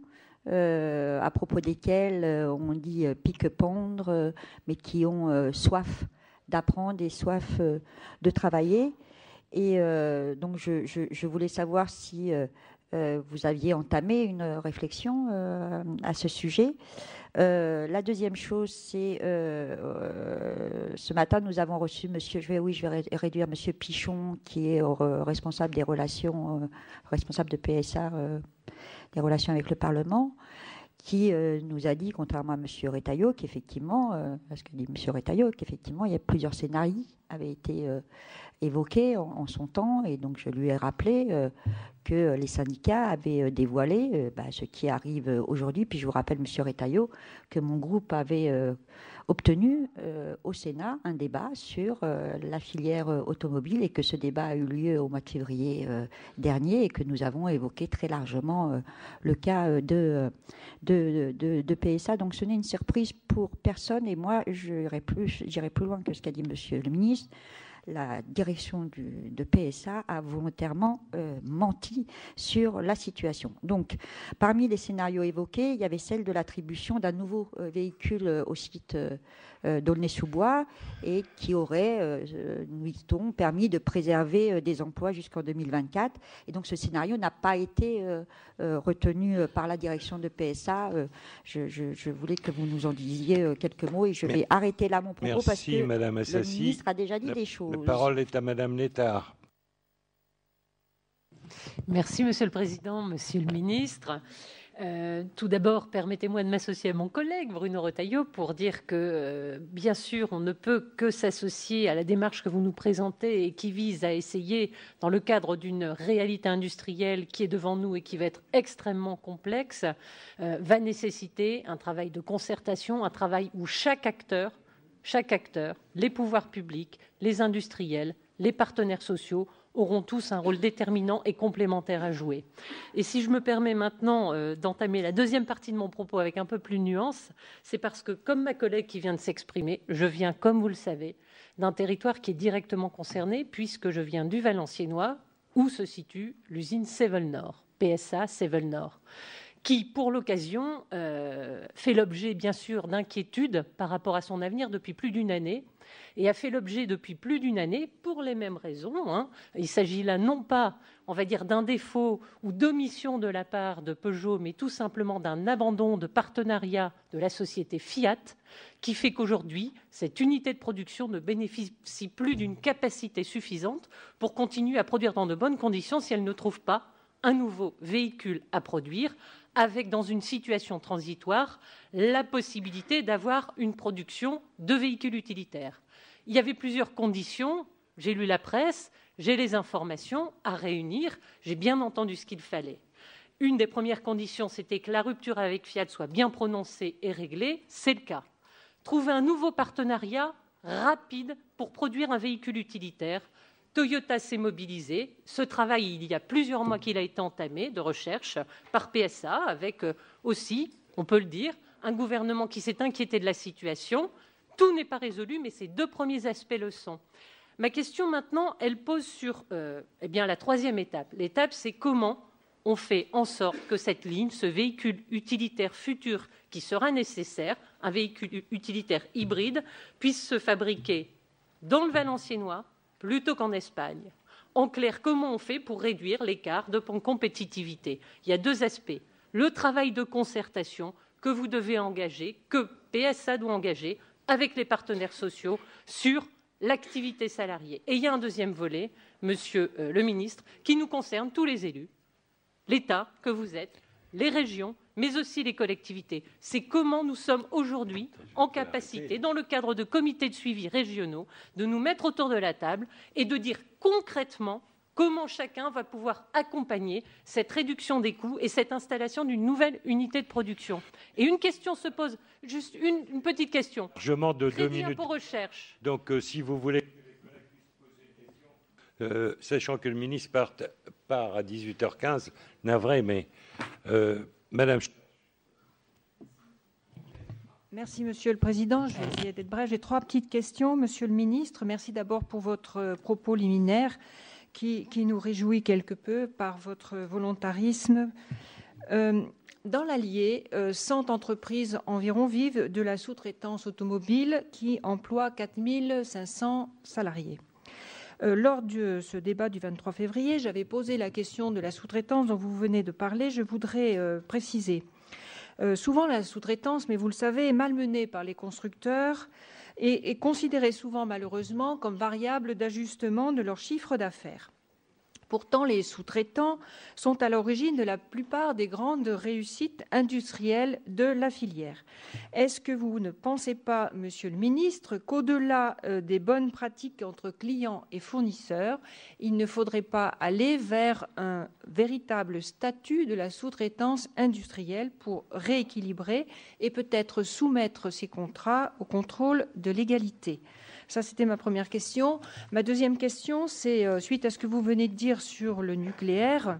à propos desquels on dit pique-pendre, mais qui ont soif d'apprendre et soif de travailler. Et donc, je voulais savoir si vous aviez entamé une réflexion à ce sujet. La deuxième chose, c'est ce matin, nous avons reçu je vais réduire Monsieur Pichon, qui est responsable des relations, responsable de PSA, des relations avec le Parlement, qui nous a dit, contrairement à M. Retailleau, qu'effectivement, parce que dit M. Retailleau, qu'effectivement, il y a plusieurs scénarios avaient été évoqués en son temps, et donc je lui ai rappelé que les syndicats avaient dévoilé ce qui arrive aujourd'hui. Puis je vous rappelle, M. Retailleau, que mon groupe avait obtenu au Sénat un débat sur la filière automobile, et que ce débat a eu lieu au mois de février dernier, et que nous avons évoqué très largement le cas de PSA. Donc ce n'est une surprise pour personne, et moi j'irai plus loin que ce qu'a dit Monsieur le ministre. La direction de PSA a volontairement menti sur la situation. Donc, parmi les scénarios évoqués, il y avait celle de l'attribution d'un nouveau véhicule au site d'Aulnay-sous-Bois, et qui aurait, nous dit-on, permis de préserver des emplois jusqu'en 2024. Et donc, ce scénario n'a pas été retenu par la direction de PSA. Je voulais que vous nous en disiez quelques mots, et je vais arrêter là mon propos. Merci, parce que Madame le ministre a déjà dit des choses. La parole est à Madame Létard. Merci, Monsieur le Président, Monsieur le Ministre. Tout d'abord, permettez-moi de m'associer à mon collègue Bruno Retailleau pour dire que, bien sûr, on ne peut que s'associer à la démarche que vous nous présentez et qui vise à essayer, dans le cadre d'une réalité industrielle qui est devant nous et qui va être extrêmement complexe, va nécessiter un travail de concertation, un travail où chaque acteur, les pouvoirs publics, les industriels, les partenaires sociaux, auront tous un rôle déterminant et complémentaire à jouer. Et si je me permets maintenant d'entamer la deuxième partie de mon propos avec un peu plus de nuance, c'est parce que, comme ma collègue qui vient de s'exprimer, je viens, comme vous le savez, d'un territoire qui est directement concerné, puisque je viens du Valenciennois, où se situe l'usine Sevel-Nord, PSA Sevel-Nord, qui, pour l'occasion, fait l'objet, bien sûr, d'inquiétudes par rapport à son avenir depuis plus d'une année, et a fait l'objet depuis plus d'une année pour les mêmes raisons. Il s'agit là non pas, on va dire, d'un défaut ou d'omission de la part de Peugeot, mais tout simplement d'un abandon de partenariat de la société Fiat, qui fait qu'aujourd'hui, cette unité de production ne bénéficie plus d'une capacité suffisante pour continuer à produire dans de bonnes conditions si elle ne trouve pas un nouveau véhicule à produire, avec, dans une situation transitoire, la possibilité d'avoir une production de véhicules utilitaires. Il y avait plusieurs conditions, j'ai lu la presse, j'ai les informations à réunir, j'ai bien entendu ce qu'il fallait. Une des premières conditions, c'était que la rupture avec Fiat soit bien prononcée et réglée, c'est le cas. Trouver un nouveau partenariat rapide pour produire un véhicule utilitaire. Toyota s'est mobilisé. Ce travail, il y a plusieurs mois qu'il a été entamé, de recherche par PSA, avec aussi, on peut le dire, un gouvernement qui s'est inquiété de la situation. Tout n'est pas résolu, mais ces deux premiers aspects le sont. Ma question maintenant, elle pose sur la troisième étape. L'étape, c'est comment on fait en sorte que cette ligne, ce véhicule utilitaire futur qui sera nécessaire, un véhicule utilitaire hybride, puisse se fabriquer dans le Valenciennois, plutôt qu'en Espagne. En clair, comment on fait pour réduire l'écart de compétitivité? Il y a deux aspects. Le travail de concertation que vous devez engager, que PSA doit engager avec les partenaires sociaux sur l'activité salariée. Et il y a un deuxième volet, Monsieur le Ministre, qui nous concerne tous les élus, l'État que vous êtes, les régions, mais aussi les collectivités. C'est comment nous sommes aujourd'hui en capacité, dans le cadre de comités de suivi régionaux, de nous mettre autour de la table et de dire concrètement comment chacun va pouvoir accompagner cette réduction des coûts et cette installation d'une nouvelle unité de production. Et une question se pose, juste une petite question. Je demande 2 minutes. Pour recherche. Donc, si vous voulez, sachant que le ministre part à 18h15, navré, mais Madame. Merci, Monsieur le Président. Je vais essayer d'être bref. J'ai 3 petites questions. Monsieur le Ministre, merci d'abord pour votre propos liminaire qui nous réjouit quelque peu par votre volontarisme. dans l'Allier, 100 entreprises environ vivent de la sous-traitance automobile qui emploie 4500 salariés. Lors de ce débat du 23 février, j'avais posé la question de la sous-traitance dont vous venez de parler. Je voudrais préciser. Souvent, la sous-traitance, mais vous le savez, est malmenée par les constructeurs et considérée souvent malheureusement comme variable d'ajustement de leur chiffre d'affaires. Pourtant, les sous-traitants sont à l'origine de la plupart des grandes réussites industrielles de la filière. Est-ce que vous ne pensez pas, Monsieur le Ministre, qu'au-delà des bonnes pratiques entre clients et fournisseurs, il ne faudrait pas aller vers un véritable statut de la sous-traitance industrielle pour rééquilibrer et peut-être soumettre ces contrats au contrôle de légalité ? Ça, c'était ma première question. Ma deuxième question, c'est suite à ce que vous venez de dire sur le nucléaire,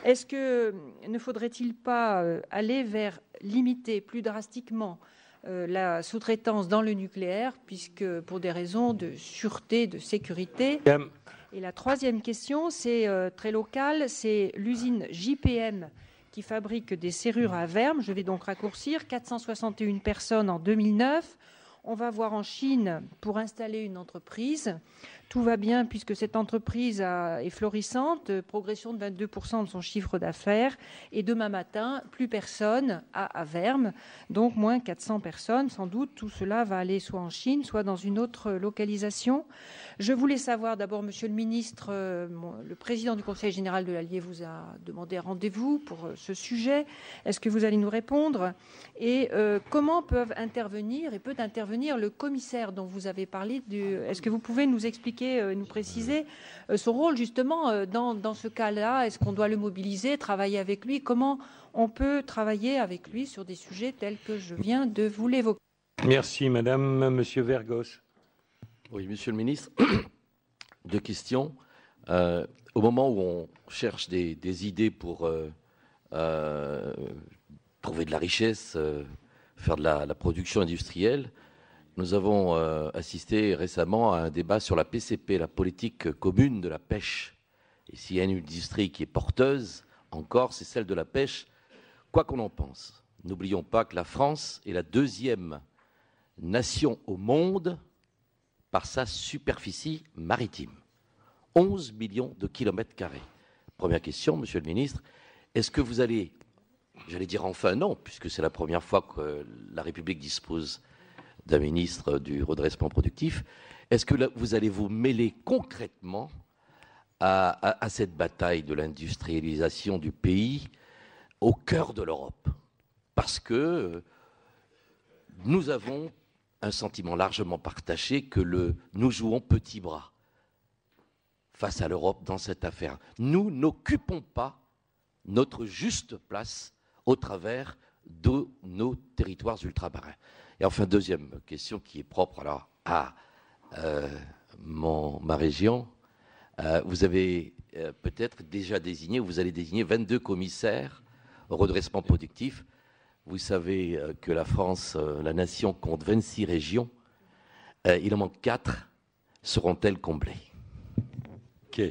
est-ce que ne faudrait-il pas aller vers limiter plus drastiquement la sous-traitance dans le nucléaire, puisque pour des raisons de sûreté, de sécurité. Et la troisième question, c'est très local, c'est l'usine JPM qui fabrique des serrures à verme. Je vais donc raccourcir, 461 personnes en 2009. On va voir en Chine pour installer une entreprise. Tout va bien puisque cette entreprise est florissante, progression de 22% de son chiffre d'affaires. Et demain matin, plus personne à Verme, donc moins 400 personnes. Sans doute, tout cela va aller soit en Chine, soit dans une autre localisation. Je voulais savoir d'abord, Monsieur le Ministre, le président du Conseil général de l'Allier vous a demandé un rendez-vous pour ce sujet. Est-ce que vous allez nous répondre ? Et comment peut intervenir le commissaire dont vous avez parlé ? Est-ce que vous pouvez nous expliquer, nous préciser son rôle justement dans ce cas-là? Est-ce qu'on doit le mobiliser, travailler avec lui? Comment on peut travailler avec lui sur des sujets tels que je viens de vous l'évoquer? Merci, Madame. Monsieur Vergos. Oui, Monsieur le Ministre, deux questions. Au moment où on cherche des idées pour trouver de la richesse, faire de la production industrielle, nous avons assisté récemment à un débat sur la PCP, la politique commune de la pêche. Et s'il y a une industrie qui est porteuse, encore, c'est celle de la pêche, quoi qu'on en pense. N'oublions pas que la France est la deuxième nation au monde par sa superficie maritime. 11 millions de kilomètres carrés. Première question, Monsieur le Ministre, est-ce que vous allez, j'allais dire enfin non, puisque c'est la première fois que la République dispose d'un ministre du redressement productif, est-ce que là, vous allez vous mêler concrètement à cette bataille de l'industrialisation du pays au cœur de l'Europe? Parce que nous avons un sentiment largement partagé que nous jouons petit bras face à l'Europe dans cette affaire. Nous n'occupons pas notre juste place au travers de nos territoires ultramarins. Et enfin, deuxième question qui est propre alors à ma région. Vous avez peut-être déjà désigné, vous allez désigner 22 commissaires au redressement productif. Vous savez que la France, la nation, compte 26 régions. Il en manque 4. Seront-elles comblées? Ok.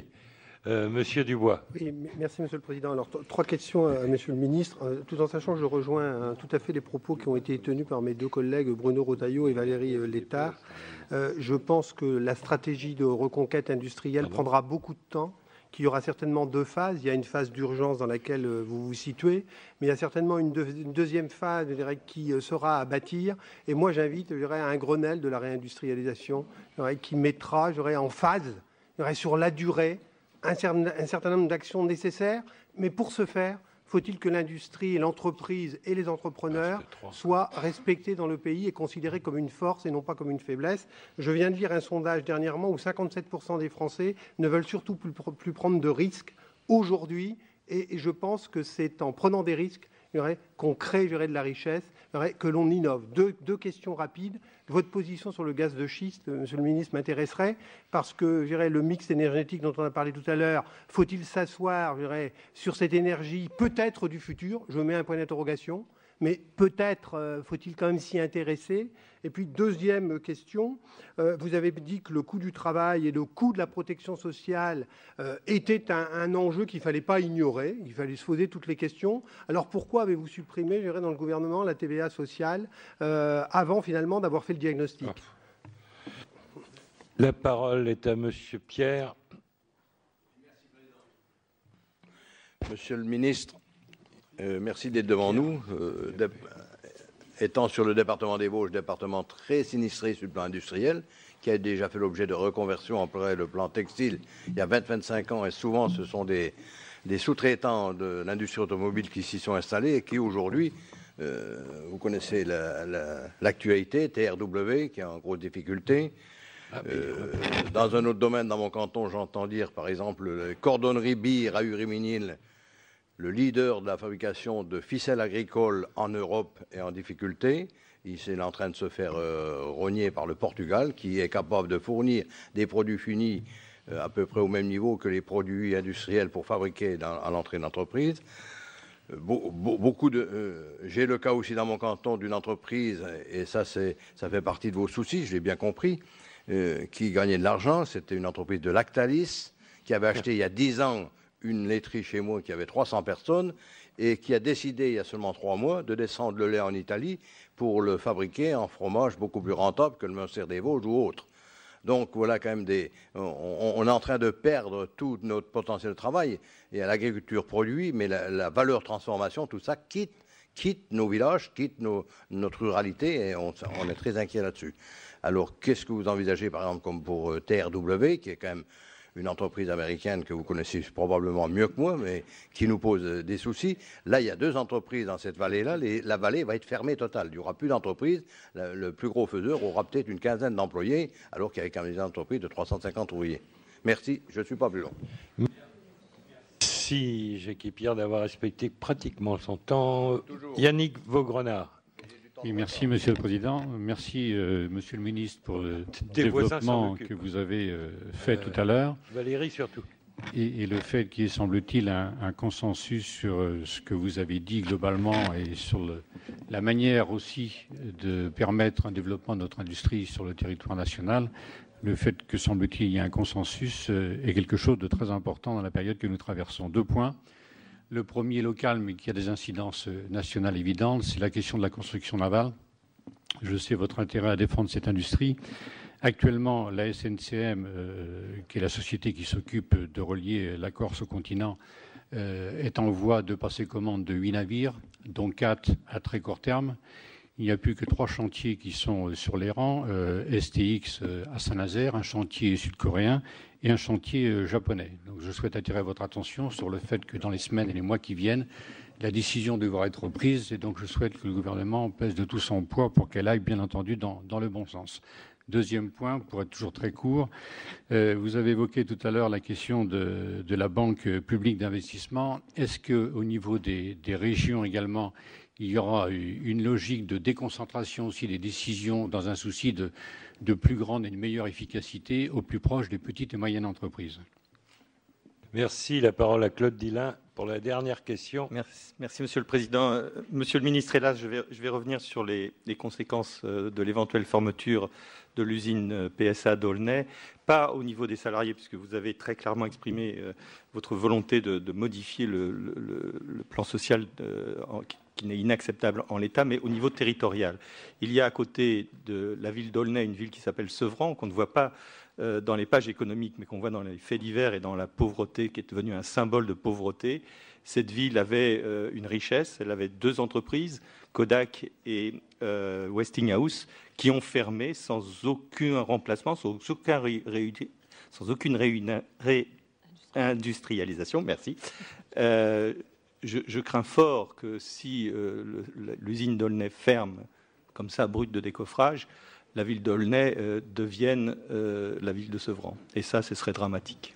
Monsieur Dubois. Oui, merci Monsieur le Président. Alors, trois questions à Monsieur le Ministre. Tout en sachant que je rejoins tout à fait les propos qui ont été tenus par mes deux collègues Bruno Retailleau et Valérie Létard. Je pense que la stratégie de reconquête industrielle prendra beaucoup de temps, qu'il y aura certainement deux phases. Il y a une phase d'urgence dans laquelle vous vous situez, mais il y a certainement une deuxième phase, je dirais, qui sera à bâtir. Et moi, j'invite, je dirais, à un Grenelle de la réindustrialisation, je dirais, qui mettra, je dirais, en phase, je dirais, sur la durée, un certain nombre d'actions nécessaires, mais pour ce faire, faut-il que l'industrie, l'entreprise et les entrepreneurs soient respectés dans le pays et considérés comme une force et non pas comme une faiblesse. Je viens de lire un sondage dernièrement où 57% des Français ne veulent surtout plus prendre de risques aujourd'hui, et je pense que c'est en prenant des risques qu'on crée de la richesse, que l'on innove. Deux questions rapides. Votre position sur le gaz de schiste, Monsieur le Ministre, m'intéresserait, parce que le mix énergétique dont on a parlé tout à l'heure, faut-il s'asseoir sur cette énergie peut-être du futur? Je mets un point d'interrogation. mais peut-être faut-il quand même s'y intéresser. Et puis, deuxième question, vous avez dit que le coût du travail et le coût de la protection sociale étaient un enjeu qu'il ne fallait pas ignorer, il fallait se poser toutes les questions. Alors pourquoi avez-vous supprimé, je dirais, dans le gouvernement, la TVA sociale avant finalement d'avoir fait le diagnostic? La parole est à Monsieur Pierre. Monsieur le ministre, merci d'être devant nous. Étant sur le département des Vosges, département très sinistré sur le plan industriel, qui a déjà fait l'objet de reconversion après le plan textile il y a 20-25 ans, et souvent ce sont des sous-traitants de l'industrie automobile qui s'y sont installés et qui aujourd'hui, vous connaissez l'actualité, TRW qui est en grosse difficulté. Dans un autre domaine, dans mon canton, j'entends dire par exemple cordonnerie billes, Rahurit-Minil, le leader de la fabrication de ficelles agricoles en Europe est en difficulté. Il est en train de se faire rogner par le Portugal, qui est capable de fournir des produits finis à peu près au même niveau que les produits industriels pour fabriquer à l'entrée de l'entreprise. J'ai le cas aussi dans mon canton d'une entreprise, et ça fait partie de vos soucis, je l'ai bien compris, qui gagnait de l'argent. C'était une entreprise de Lactalis qui avait acheté il y a 10 ans une laiterie chez moi qui avait 300 personnes et qui a décidé il y a seulement 3 mois de descendre le lait en Italie pour le fabriquer en fromage beaucoup plus rentable que le Munster des Vosges ou autre. Donc voilà quand même on est en train de perdre tout notre potentiel de travail, et à l'agriculture produit, mais la valeur transformation, tout ça quitte nos villages, quitte notre ruralité, et on est très inquiet là-dessus. Alors qu'est-ce que vous envisagez par exemple comme pour TRW, qui est quand même une entreprise américaine que vous connaissez probablement mieux que moi, mais qui nous pose des soucis. Là, il y a 2 entreprises dans cette vallée-là. La vallée va être fermée totale. Il n'y aura plus d'entreprises. Le plus gros faiseur aura peut-être une quinzaine d'employés, alors qu'il y a quand même des entreprises de 350 ouvriers. Merci, je ne suis pas plus long. Merci, Jacques Pierre, d'avoir respecté pratiquement son temps. Toujours. Yannick Vaugrenard. Oui, merci, Monsieur le Président. Merci, Monsieur le Ministre, pour le développement que vous avez fait tout à l'heure. Valérie, surtout. Et le fait qu'il y ait, semble-t-il, un consensus sur ce que vous avez dit globalement et sur la manière aussi de permettre un développement de notre industrie sur le territoire national. Le fait que, semble-t-il, il y ait un consensus est quelque chose de très important dans la période que nous traversons. 2 points. Le premier local, mais qui a des incidences nationales évidentes, c'est la question de la construction navale. Je sais votre intérêt à défendre cette industrie. Actuellement, la SNCM, qui est la société qui s'occupe de relier la Corse au continent, est en voie de passer commande de 8 navires, dont 4 à très court terme. Il n'y a plus que 3 chantiers qui sont sur les rangs, STX à Saint-Nazaire, un chantier sud-coréen et un chantier japonais. Donc je souhaite attirer votre attention sur le fait que dans les semaines et les mois qui viennent, la décision devra être prise, et donc je souhaite que le gouvernement pèse de tout son poids pour qu'elle aille bien entendu dans le bon sens. Deuxième point, pour être toujours très court, vous avez évoqué tout à l'heure la question de la Banque publique d'investissement. Est-ce qu'au niveau des régions également, il y aura une logique de déconcentration aussi des décisions dans un souci de plus grande et de meilleure efficacité au plus proche des petites et moyennes entreprises? Merci. La parole à Claude Dillin pour la dernière question. Merci Monsieur le Président. Monsieur le Ministre, hélas, je vais revenir sur les conséquences de l'éventuelle fermeture de l'usine PSA d'Aulnay, pas au niveau des salariés, puisque vous avez très clairement exprimé votre volonté de modifier le plan social qui n'est inacceptable en l'état, mais au niveau territorial. Il y a à côté de la ville d'Aulnay une ville qui s'appelle Sevran, qu'on ne voit pas dans les pages économiques, mais qu'on voit dans les faits divers et dans la pauvreté, qui est devenue un symbole de pauvreté. Cette ville avait une richesse, elle avait 2 entreprises, Kodak et Westinghouse, qui ont fermé sans aucun remplacement, sans aucune réindustrialisation. Merci. Je crains fort que si l'usine d'Aulnay ferme comme ça, brute de décoffrage, la ville d'Aulnay devienne la ville de Sevran. Et ça, ce serait dramatique.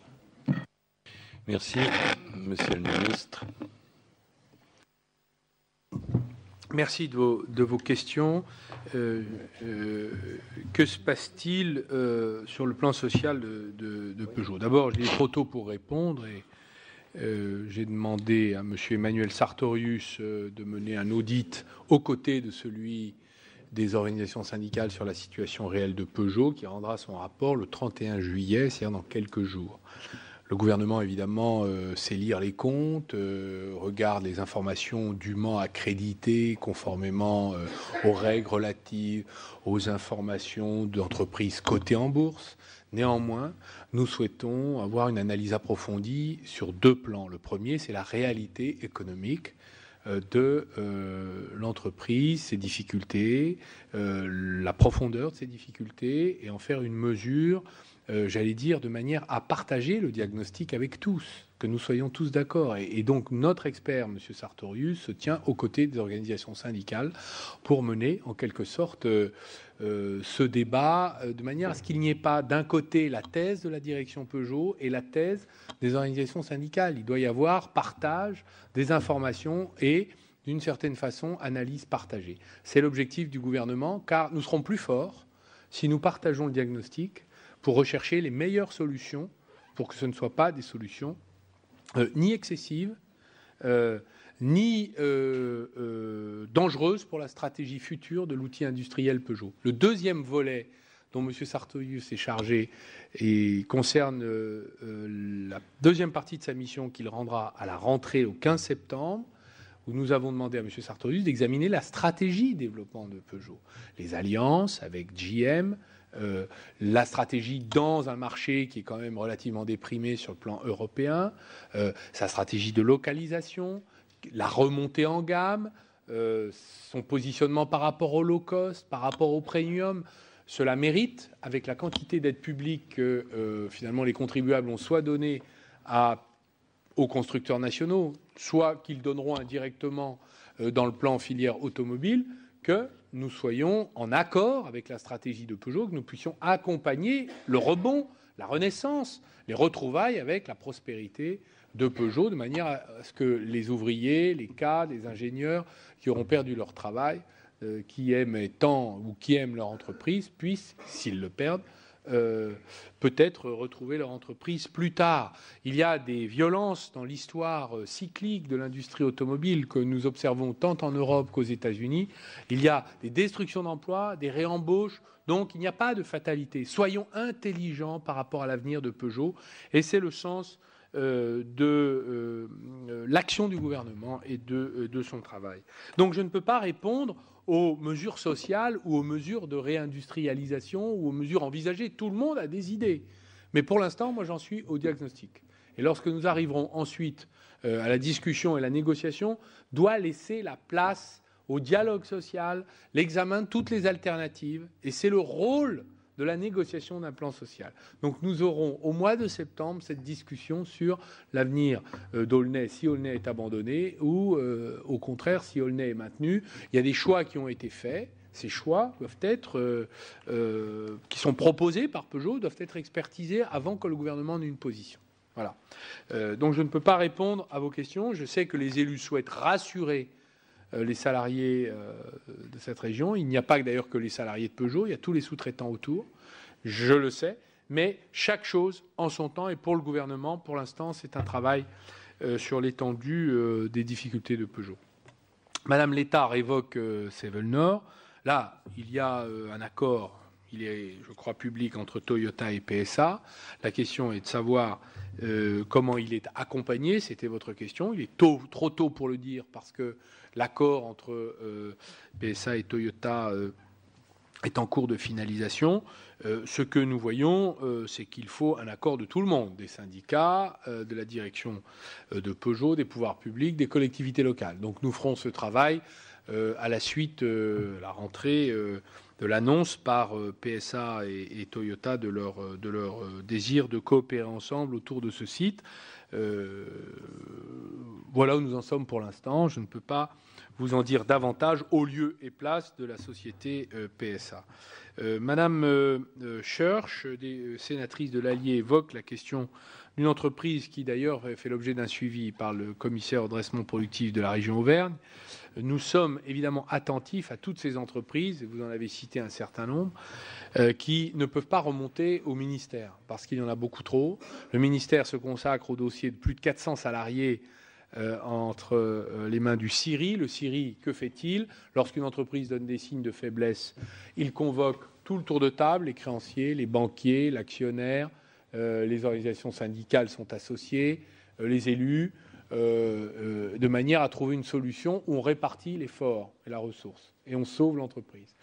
Merci, Monsieur le Ministre. Merci de vos questions. Que se passe-t-il sur le plan social de Peugeot? D'abord, il est trop tôt pour répondre, J'ai demandé à M. Emmanuel Sartorius de mener un audit aux côtés de celui des organisations syndicales sur la situation réelle de Peugeot, qui rendra son rapport le 31 juillet, c'est-à-dire dans quelques jours. Le gouvernement, évidemment, sait lire les comptes, regarde les informations dûment accréditées conformément aux règles relatives aux informations d'entreprises cotées en bourse. Néanmoins, nous souhaitons avoir une analyse approfondie sur deux plans. Le premier, c'est la réalité économique de l'entreprise, ses difficultés, la profondeur de ses difficultés, et en faire une mesure, j'allais dire, de manière à partager le diagnostic avec tous, que nous soyons tous d'accord. Et donc notre expert, M. Sartorius, se tient aux côtés des organisations syndicales pour mener en quelque sorte ce débat de manière à ce qu'il n'y ait pas d'un côté la thèse de la direction Peugeot et la thèse des organisations syndicales. Il doit y avoir partage des informations et, d'une certaine façon, analyse partagée. C'est l'objectif du gouvernement, car nous serons plus forts si nous partageons le diagnostic pour rechercher les meilleures solutions, pour que ce ne soient pas des solutions ni excessives, ni dangereuses pour la stratégie future de l'outil industriel Peugeot. Le deuxième volet dont M. Sartorius est chargé et concerne la deuxième partie de sa mission qu'il rendra à la rentrée au 15 septembre, où nous avons demandé à M. Sartorius d'examiner la stratégie de développement de Peugeot, les alliances avec GM, la stratégie dans un marché qui est quand même relativement déprimé sur le plan européen, sa stratégie de localisation, la remontée en gamme, son positionnement par rapport au low cost, par rapport au premium. Cela mérite, avec la quantité d'aides publiques que finalement les contribuables ont soit donné aux constructeurs nationaux, soit qu'ils donneront indirectement dans le plan filière automobile, que nous soyons en accord avec la stratégie de Peugeot, que nous puissions accompagner le rebond, la renaissance, les retrouvailles avec la prospérité de Peugeot, de manière à ce que les ouvriers, les cadres, les ingénieurs qui auront perdu leur travail, qui aiment tant ou qui aiment leur entreprise, puissent, s'ils le perdent, peut-être retrouver leur entreprise plus tard. Il y a des violences dans l'histoire cyclique de l'industrie automobile que nous observons tant en Europe qu'aux États-Unis. Il y a des destructions d'emplois, des réembauches, donc il n'y a pas de fatalité. Soyons intelligents par rapport à l'avenir de Peugeot, et c'est le sens de l'action du gouvernement et de son travail. Donc je ne peux pas répondre aux mesures sociales ou aux mesures de réindustrialisation ou aux mesures envisagées. Tout le monde a des idées. Mais pour l'instant, moi, j'en suis au diagnostic. Et lorsque nous arriverons ensuite à la discussion et la négociation, doit laisser la place au dialogue social, l'examen de toutes les alternatives. Et c'est le rôle de la négociation d'un plan social. Donc nous aurons au mois de septembre cette discussion sur l'avenir d'Aulnay, si Aulnay est abandonné, ou au contraire si Aulnay est maintenu. Il y a des choix qui ont été faits. Ces choix doivent être, qui sont proposés par Peugeot, doivent être expertisés avant que le gouvernement n'ait une position. Voilà. Donc je ne peux pas répondre à vos questions. Je sais que les élus souhaitent rassurer les salariés de cette région. Il n'y a pas d'ailleurs que les salariés de Peugeot, il y a tous les sous-traitants autour, je le sais, mais chaque chose en son temps, et pour le gouvernement, pour l'instant, c'est un travail sur l'étendue des difficultés de Peugeot. Madame Létard évoque Sevel Nord. Là, il y a un accord, il est, je crois, public entre Toyota et PSA. La question est de savoir comment il est accompagné, c'était votre question. Il est trop tôt pour le dire, parce que l'accord entre PSA et Toyota est en cours de finalisation. Ce que nous voyons, c'est qu'il faut un accord de tout le monde, des syndicats, de la direction de Peugeot, des pouvoirs publics, des collectivités locales. Donc nous ferons ce travail à la suite de la rentrée de l'annonce par PSA et Toyota de leur désir de coopérer ensemble autour de ce site. Voilà où nous en sommes pour l'instant. Je ne peux pas vous en dire davantage au lieu et place de la société PSA. Madame Schurch, sénatrice de l'Allier, évoque la question d'une entreprise qui d'ailleurs fait l'objet d'un suivi par le commissaire au redressement productif de la région Auvergne. Nous sommes évidemment attentifs à toutes ces entreprises, et vous en avez cité un certain nombre, qui ne peuvent pas remonter au ministère, parce qu'il y en a beaucoup trop. Le ministère se consacre au dossier dossier de plus de 400 salariés entre les mains du CIRI. Le CIRI, que fait-il? Lorsqu'une entreprise donne des signes de faiblesse, il convoque tout le tour de table, les créanciers, les banquiers, l'actionnaire, les organisations syndicales sont associées, les élus, de manière à trouver une solution où on répartit l'effort et la ressource et on sauve l'entreprise.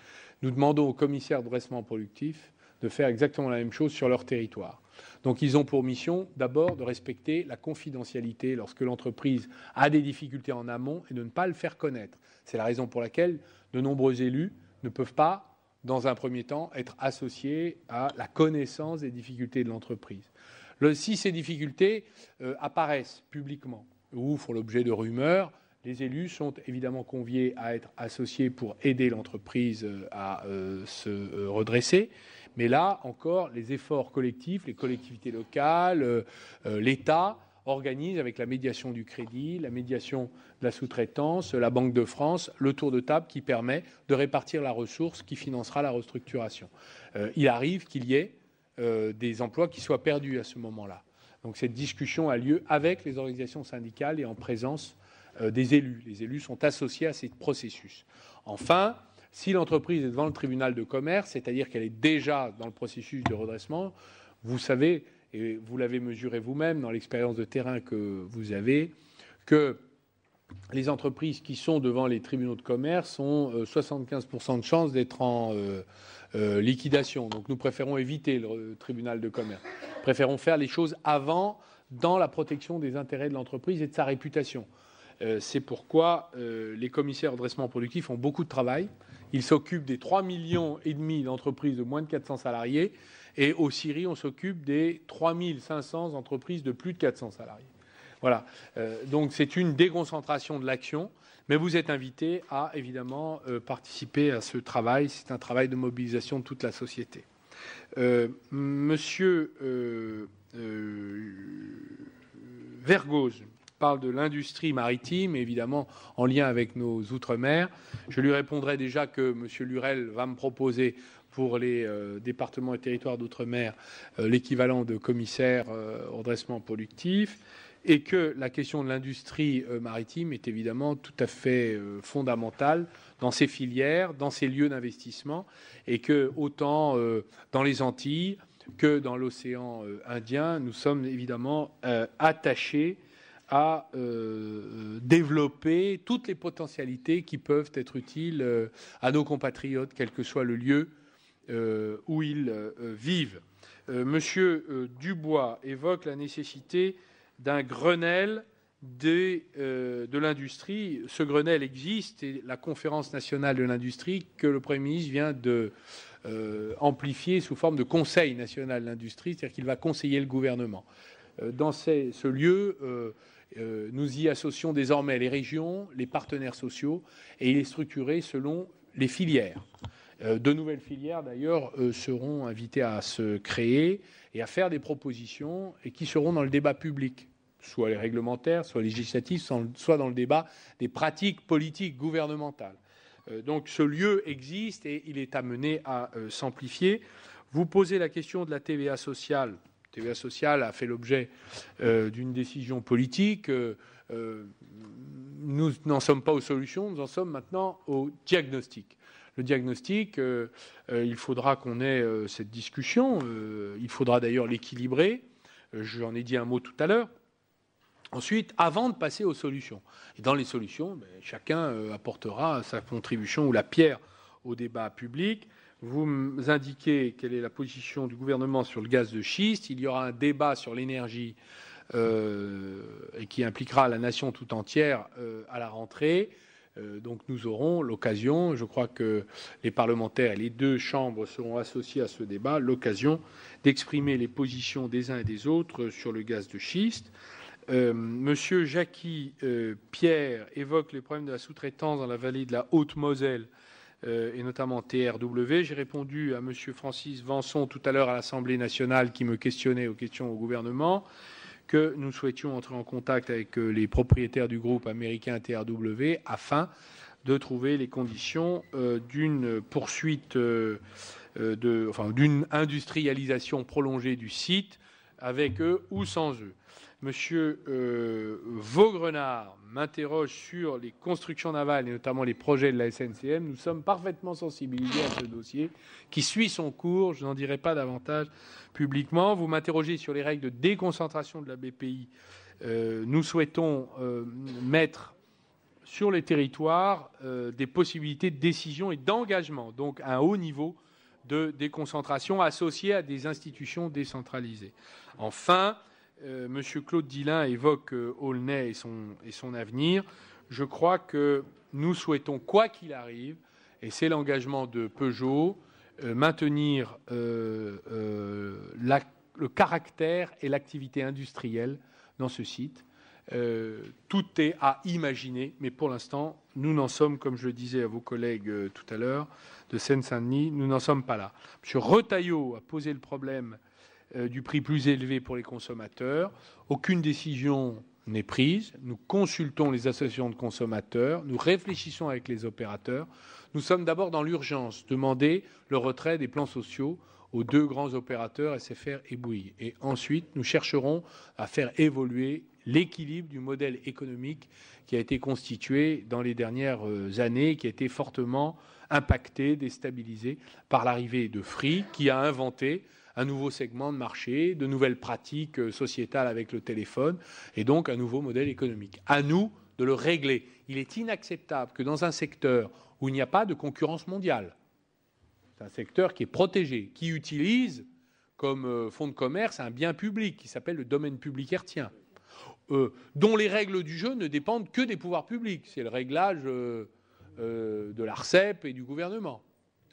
Nous demandons aux commissaires de redressement productif de faire exactement la même chose sur leur territoire. Donc ils ont pour mission d'abord de respecter la confidentialité lorsque l'entreprise a des difficultés en amont et de ne pas le faire connaître. C'est la raison pour laquelle de nombreux élus ne peuvent pas, dans un premier temps, être associés à la connaissance des difficultés de l'entreprise. Si ces difficultés apparaissent publiquement ou font l'objet de rumeurs, les élus sont évidemment conviés à être associés pour aider l'entreprise à se redresser. Mais là encore, les efforts collectifs, les collectivités locales, l'État organisent avec la médiation du crédit, la médiation de la sous-traitance, la Banque de France, le tour de table qui permet de répartir la ressource qui financera la restructuration. Il arrive qu'il y ait des emplois qui soient perdus à ce moment-là. Donc cette discussion a lieu avec les organisations syndicales et en présence des élus. Les élus sont associés à ces processus. Enfin, si l'entreprise est devant le tribunal de commerce, c'est-à-dire qu'elle est déjà dans le processus de redressement, vous savez, et vous l'avez mesuré vous-même dans l'expérience de terrain que vous avez, que les entreprises qui sont devant les tribunaux de commerce ont 75% de chances d'être en liquidation. Donc nous préférons éviter le tribunal de commerce. Nous préférons faire les choses avant, dans la protection des intérêts de l'entreprise et de sa réputation. C'est pourquoi les commissaires de redressement productif ont beaucoup de travail. Ils s'occupent des 3,5 millions d'entreprises de moins de 400 salariés et au CIRI, on s'occupe des 3 500 entreprises de plus de 400 salariés. Voilà. Donc c'est une déconcentration de l'action, mais vous êtes invités à évidemment participer à ce travail. C'est un travail de mobilisation de toute la société. Monsieur Vergoz parle de l'industrie maritime, évidemment en lien avec nos outre-mer. Je lui répondrai déjà que M. Lurel va me proposer pour les départements et territoires d'outre-mer l'équivalent de commissaire au redressement productif et que la question de l'industrie maritime est évidemment tout à fait fondamentale dans ces filières, dans ces lieux d'investissement et que autant dans les Antilles que dans l'océan Indien, nous sommes évidemment attachés à développer toutes les potentialités qui peuvent être utiles à nos compatriotes, quel que soit le lieu où ils vivent. Monsieur Dubois évoque la nécessité d'un Grenelle de l'industrie. Ce Grenelle existe et la Conférence nationale de l'industrie que le Premier ministre vient de amplifier sous forme de Conseil national de l'industrie, c'est-à-dire qu'il va conseiller le gouvernement. Dans ce lieu, nous y associons désormais les régions, les partenaires sociaux, et il est structuré selon les filières. De nouvelles filières, d'ailleurs, seront invitées à se créer et à faire des propositions et qui seront dans le débat public, soit les réglementaires, soit législatifs, soit dans le débat des pratiques politiques gouvernementales. Donc ce lieu existe et il est amené à s'amplifier. Vous posez la question de la TVA sociale. La TVA sociale a fait l'objet d'une décision politique. Nous n'en sommes pas aux solutions, nous en sommes maintenant au diagnostic. Le diagnostic, il faudra qu'on ait cette discussion. Il faudra d'ailleurs l'équilibrer. J'en ai dit un mot tout à l'heure. Ensuite, avant de passer aux solutions. Et dans les solutions, chacun apportera sa contribution ou la pierre au débat public. Vous indiquez quelle est la position du gouvernement sur le gaz de schiste. Il y aura un débat sur l'énergie et qui impliquera la nation tout entière à la rentrée. Donc nous aurons l'occasion, je crois que les parlementaires et les deux chambres seront associés à ce débat, l'occasion d'exprimer les positions des uns et des autres sur le gaz de schiste. Monsieur Jackie Pierre évoque les problèmes de la sous-traitance dans la vallée de la Haute-Moselle et notamment TRW. J'ai répondu à monsieur Francis Vanson tout à l'heure à l'Assemblée nationale qui me questionnait aux questions au gouvernement que nous souhaitions entrer en contact avec les propriétaires du groupe américain TRW afin de trouver les conditions d'une poursuite, d'une industrialisation prolongée du site avec eux ou sans eux. Monsieur Vaugrenard m'interroge sur les constructions navales et notamment les projets de la SNCM. Nous sommes parfaitement sensibilisés à ce dossier qui suit son cours. Je n'en dirai pas davantage publiquement. Vous m'interrogez sur les règles de déconcentration de la BPI. Nous souhaitons mettre sur les territoires des possibilités de décision et d'engagement, donc un haut niveau de déconcentration associé à des institutions décentralisées. Enfin, M. Claude Dillin évoque Aulnay et son avenir. Je crois que nous souhaitons, quoi qu'il arrive, et c'est l'engagement de Peugeot, maintenir le caractère et l'activité industrielle dans ce site. Tout est à imaginer, mais pour l'instant, nous n'en sommes, comme je le disais à vos collègues tout à l'heure, de Seine-Saint-Denis, nous n'en sommes pas là. M. Retailleau a posé le problème du prix plus élevé pour les consommateurs. Aucune décision n'est prise. Nous consultons les associations de consommateurs, nous réfléchissons avec les opérateurs. Nous sommes d'abord dans l'urgence, demander le retrait des plans sociaux aux deux grands opérateurs, SFR et Bouygues. Et ensuite, nous chercherons à faire évoluer l'équilibre du modèle économique qui a été constitué dans les dernières années, qui a été fortement impacté, déstabilisé par l'arrivée de Free, qui a inventé un nouveau segment de marché, de nouvelles pratiques sociétales avec le téléphone, et donc un nouveau modèle économique. À nous de le régler. Il est inacceptable que dans un secteur où il n'y a pas de concurrence mondiale, c'est un secteur qui est protégé, qui utilise comme fonds de commerce un bien public qui s'appelle le domaine public hertzien, dont les règles du jeu ne dépendent que des pouvoirs publics. C'est le réglage de l'ARCEP et du gouvernement.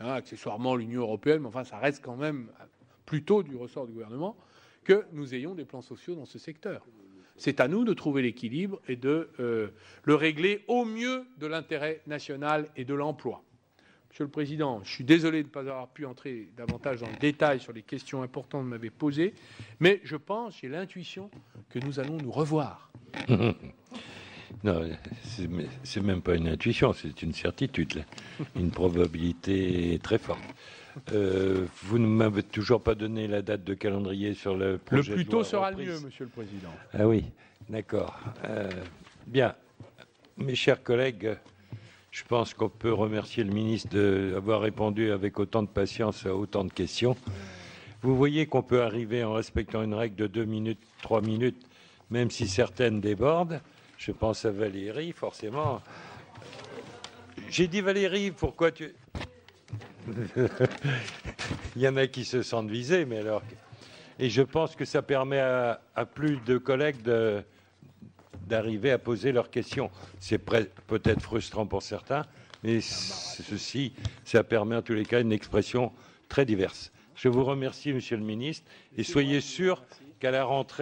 Accessoirement l'Union européenne, mais enfin ça reste quand même plutôt du ressort du gouvernement, que nous ayons des plans sociaux dans ce secteur. C'est à nous de trouver l'équilibre et de le régler au mieux de l'intérêt national et de l'emploi. Monsieur le Président, je suis désolé de ne pas avoir pu entrer davantage dans le détail sur les questions importantes que vous m'avez posées, mais je pense, j'ai l'intuition que nous allons nous revoir. Non, c'est même pas une intuition, c'est une certitude, là. Une probabilité très forte. Vous ne m'avez toujours pas donné la date de calendrier sur le projet. Le plus tôt sera le reprise. mieux, Monsieur le Président. Ah oui, d'accord. Bien, mes chers collègues, je pense qu'on peut remercier le ministre d'avoir répondu avec autant de patience à autant de questions. Vous voyez qu'on peut arriver en respectant une règle de 2 minutes, 3 minutes, même si certaines débordent. Je pense à Valérie, forcément. J'ai dit Valérie, pourquoi tu... Il y en a qui se sentent visés, mais alors... Et je pense que ça permet à plus de collègues d'arriver à poser leurs questions. C'est peut-être frustrant pour certains, mais ceci, ça permet en tous les cas une expression très diverse. Je vous remercie, Monsieur le Ministre, et soyez sûr qu'à la rentrée,